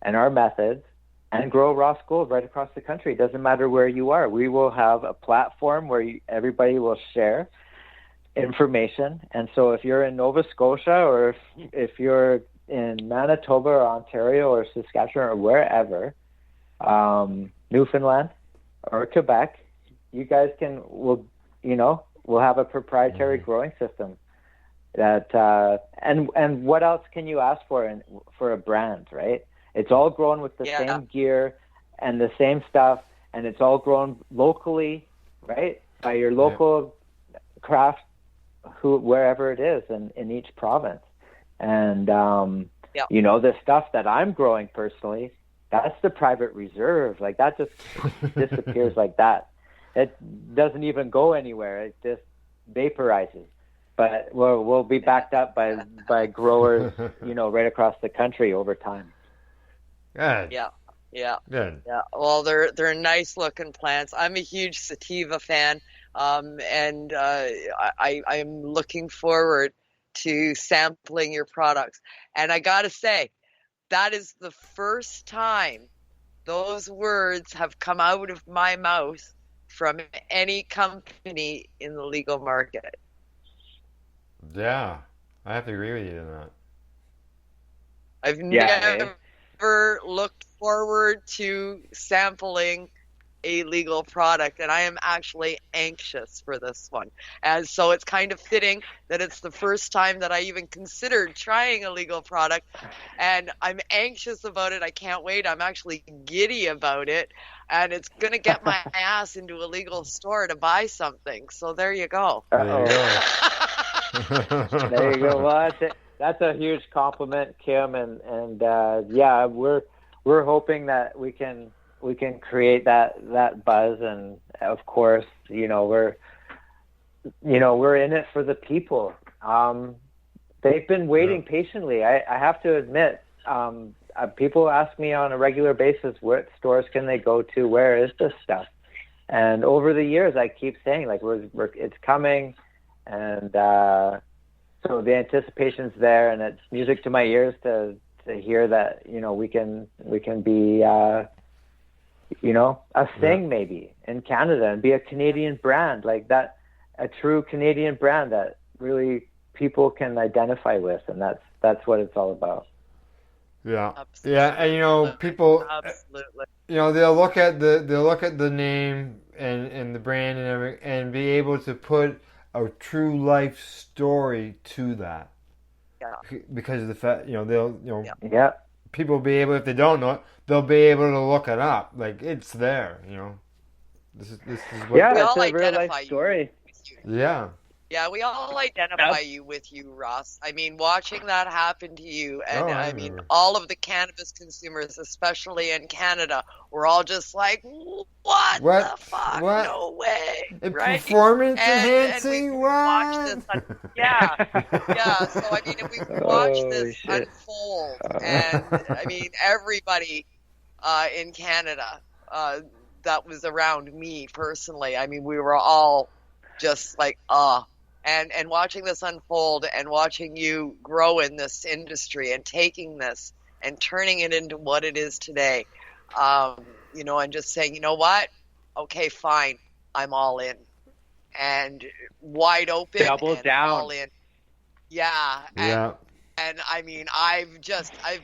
and our methods, and grow Rossgold right across the country. It doesn't matter where you are. We will have a platform where everybody will share information. And so if you're in Nova Scotia, or if you're in Manitoba or Ontario or Saskatchewan or wherever, Newfoundland or Quebec, you guys we'll have a proprietary growing system that and what else can you ask for a brand, right? It's all grown with the same gear and the same stuff, and it's all grown locally, right, by your local craft, wherever it is in each province. And you know, the stuff that I'm growing personally, that's the private reserve. Like, that just disappears like that. It doesn't even go anywhere. It just vaporizes. But we'll be backed up by growers, you know, right across the country over time. Good. Yeah. Good. Yeah. Well, they're nice looking plants. I'm a huge sativa fan, and I am looking forward to sampling your products. And I gotta say, that is the first time those words have come out of my mouth from any company in the legal market. Yeah, I have to agree with you on that. I've never looked forward to sampling a legal product, and I am actually anxious for this one. And so it's kind of fitting that it's the first time that I even considered trying a legal product, and I'm anxious about it. I can't wait. I'm actually giddy about it, and it's going to get my ass into a legal store to buy something. So there you go. There you go. Well, that's a huge compliment, Kim, and yeah, we're hoping that we can create that buzz, and of course, you know, we're in it for the people. They've been waiting patiently. I have to admit, people ask me on a regular basis, what stores can they go to? Where is this stuff? And over the years, I keep saying, like, it's coming, and so the anticipation's there, and it's music to my ears to hear that, you know, we can be you know, a thing maybe in Canada and be a Canadian brand like that, a true Canadian brand that really people can identify with, and that's what it's all about. Yeah, Absolutely. yeah, and you know, people, Absolutely. you know, they'll look at the name and the brand and everything, and be able to put a true life story to that. Yeah. Because of the fact, you know, they'll, you know, Yeah. people will be able, if they don't know it, they'll be able to look it up. Like, it's there, you know. This is what. Yeah, We it's all a real identify life story. Yeah. Yeah, we all identify you with you, Ross. I mean, watching that happen to you, and I mean, remember. all of the cannabis consumers, especially in Canada, we're all just like, what the fuck? What? No way, And right? performance And enhancing? we What? watch this, yeah. So I mean, we watch this shit. unfold, and I mean, everybody in Canada that was around me personally, I mean, we were all just like, and watching this unfold and watching you grow in this industry and taking this and turning it into what it is today, you know, and just saying, you know what? Okay, fine. I'm all in. And wide open. Double and down. all in. Yeah. Yeah. And I mean, I've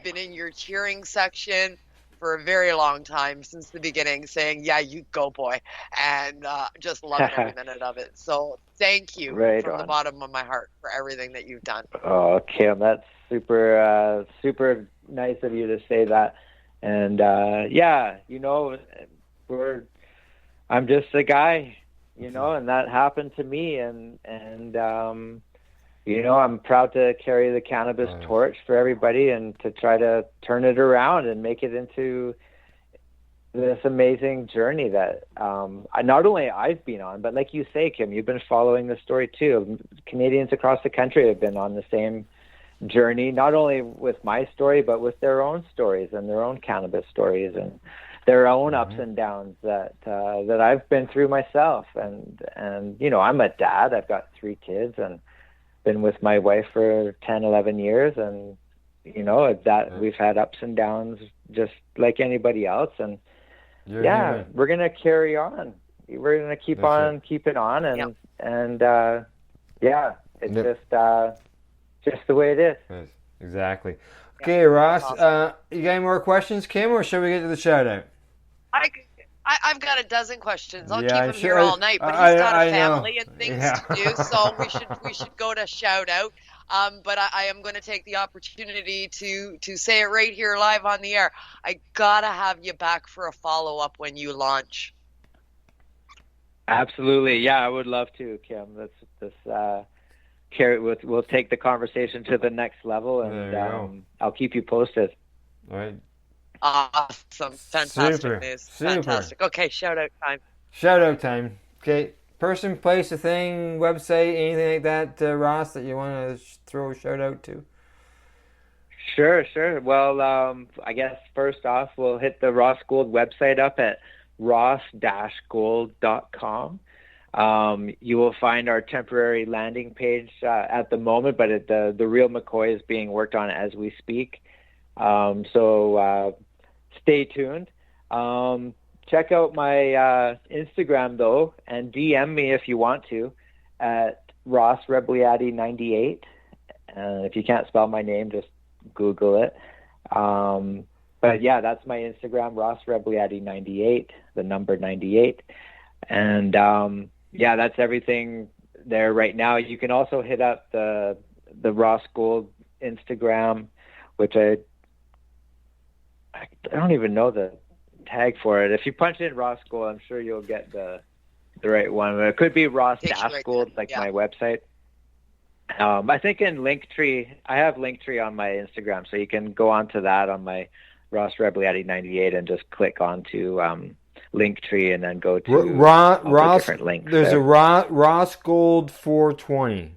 been in your cheering section for a very long time, since the beginning, saying, yeah, you go, boy. And just loving every minute of it. So thank you from the bottom of my heart for everything that you've done. Oh, Kim, that's super, super nice of you to say that. And yeah, you know, I'm just a guy, you know, and that happened to me. And you know, I'm proud to carry the cannabis torch for everybody and to try to turn it around and make it into this amazing journey that not only I've been on, but like you say, Kim, you've been following the story too. Canadians across the country have been on the same journey, not only with my story, but with their own stories and their own cannabis stories and their own ups and downs that I've been through myself. And you know, I'm a dad. I've got 3 kids and been with my wife for 10, 11 years. And, you know, that we've had ups and downs just like anybody else. And we're going to carry on. We're going to keep on keeping on. And, it's just the way it is. Yes, exactly. Okay, Ross, you got any more questions, Kim, or shall we get to the shout out? I've got a dozen questions. I'll keep I'm him sure. here all night, but he's got a I family know. and things to do, so we should go to shout out. But I am going to take the opportunity to say it right here live on the air. I gotta have you back for a follow-up when you launch. Absolutely. Yeah, I would love to, Kim. We'll take the conversation to the next level, and I'll keep you posted. All right. Awesome. Fantastic Super. news. Super. Fantastic. Okay, shout out time. Shout out time. Okay. Person, place, a thing, website, anything like that, Ross, that you want to throw a shout out to? Sure. Well, I guess first off, we'll hit the Ross Gold website up at ross-gold.com. You will find our temporary landing page at the moment, but the real McCoy is being worked on as we speak. So stay tuned. Check out my Instagram, though, and DM me if you want to at Rebagliati98. If you can't spell my name, just Google it. But yeah, that's my Instagram, Rebagliati98, the number 98. And yeah, that's everything there right now. You can also hit up the Ross Gold Instagram, which I don't even know the tag for it. If you punch in Ross Gold, I'm sure you'll get the right one. It could be Ross-Gold, like my website. I think in Linktree, I have Linktree on my Instagram, so you can go onto that on my Ross Rebagliati98 and just click onto Linktree and then go to Ross, different links. There's a Ross Gold 420.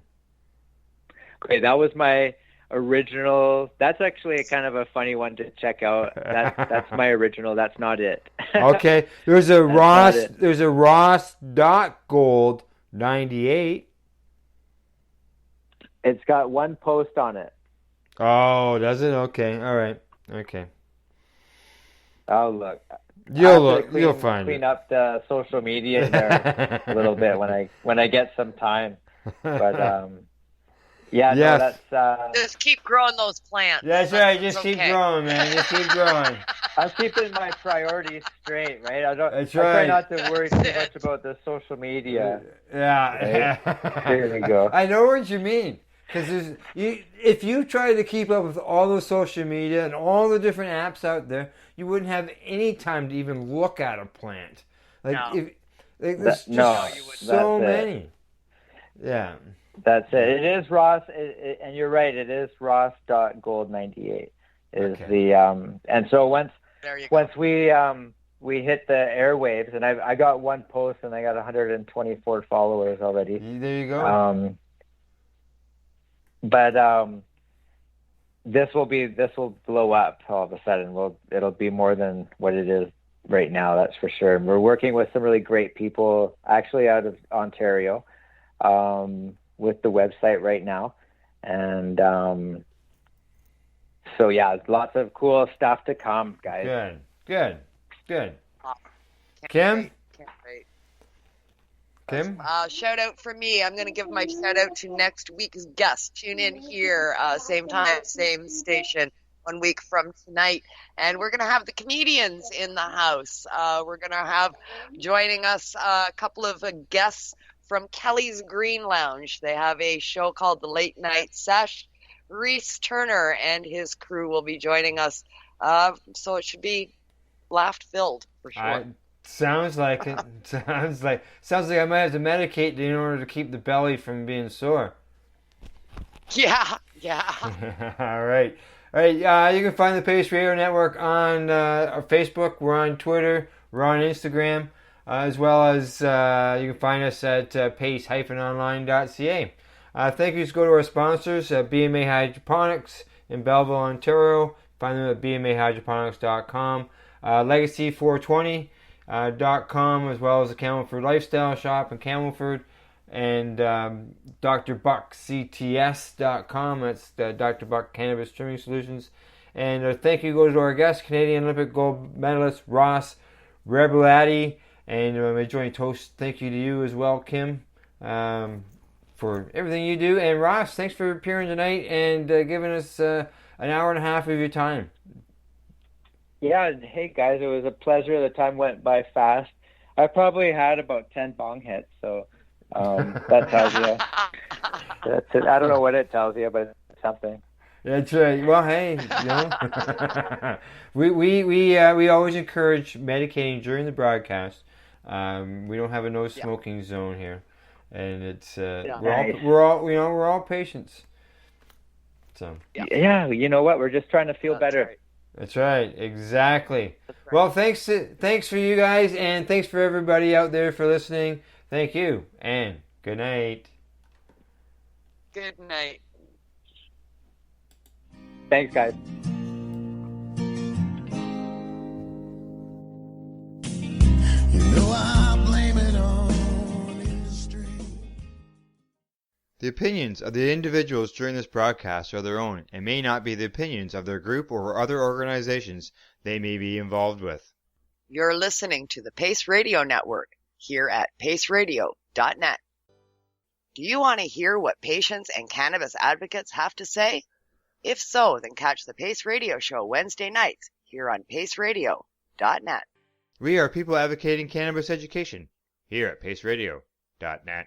Great, that was my original. That's actually a kind of a funny one to check out. That's my original. That's not it. Okay, there's a Ross. There's a Ross.Gold 98. It's got one post on it. Oh, does it? Okay, all right, okay. Oh, look. You'll find clean up the social media there a little bit when I get some time. But yeah, no, that's just keep growing those plants. That's right. Just keep growing, man. Just keep growing. I'm keeping my priorities straight, right? I try not to worry too much about the social media. Yeah. Right? There we go. I know what you mean. Because if you try to keep up with all the social media and all the different apps out there, you wouldn't have any time to even look at a plant. There's just so many. Yeah. That's it. It is Ross, and you're right. It is Ross.Gold98 is the and so once we hit the airwaves, and I got one post and I got 124 followers already. There you go. But this will blow up all of a sudden. It'll be more than what it is right now. That's for sure. We're working with some really great people, actually out of Ontario, with the website right now, and so yeah, lots of cool stuff to come, guys. Good. Can't Kim. wait. Kim? Shout out for me. I'm going to give my shout out to next week's guest. Tune in here, same time, same station, 1 week from tonight. And we're going to have the comedians in the house. We're going to have joining us a couple of guests from Kelly's Green Lounge. They have a show called The Late Night Sesh. Reese Turner and his crew will be joining us. So it should be laugh-filled for sure. Sounds like it. Sounds like I might have to medicate in order to keep the belly from being sore. Yeah. All right. You can find the Pace Radio Network on our Facebook. We're on Twitter. We're on Instagram, as well as you can find us at pace-online.ca. Thank you. Go to our sponsors, BMA Hydroponics in Belleville, Ontario. Find them at bmahydroponics.com. Legacy420. .com, as well as the Camelford Lifestyle Shop in Camelford, and drbuckcts.com. That's Dr. Buck Cannabis Trimming Solutions. And thank you goes to our guest, Canadian Olympic gold medalist Ross Rebagliati, and my joint toast. Thank you to you as well, Kim, for everything you do. And Ross, thanks for appearing tonight and giving us an hour and a half of your time. Yeah, hey guys, it was a pleasure. The time went by fast. I probably had about 10 bong hits, so That tells you. That's it. I don't know what it tells you, but it's something. That's right. Well, hey, we always encourage medicating during the broadcast. We don't have a no smoking zone here, and it's we're all patients. So yeah, you know what? We're just trying to feel better. Right. That's right, exactly. That's right. Well, thanks for you guys, and thanks for everybody out there for listening. Thank you, and good night. Good night. Thanks, guys. You know I blame it on industry. The opinions of the individuals during this broadcast are their own and may not be the opinions of their group or other organizations they may be involved with. You're listening to the Pace Radio Network here at paceradio.net. Do you want to hear what patients and cannabis advocates have to say? If so, then catch the Pace Radio Show Wednesday nights here on paceradio.net. We are people advocating cannabis education here at paceradio.net.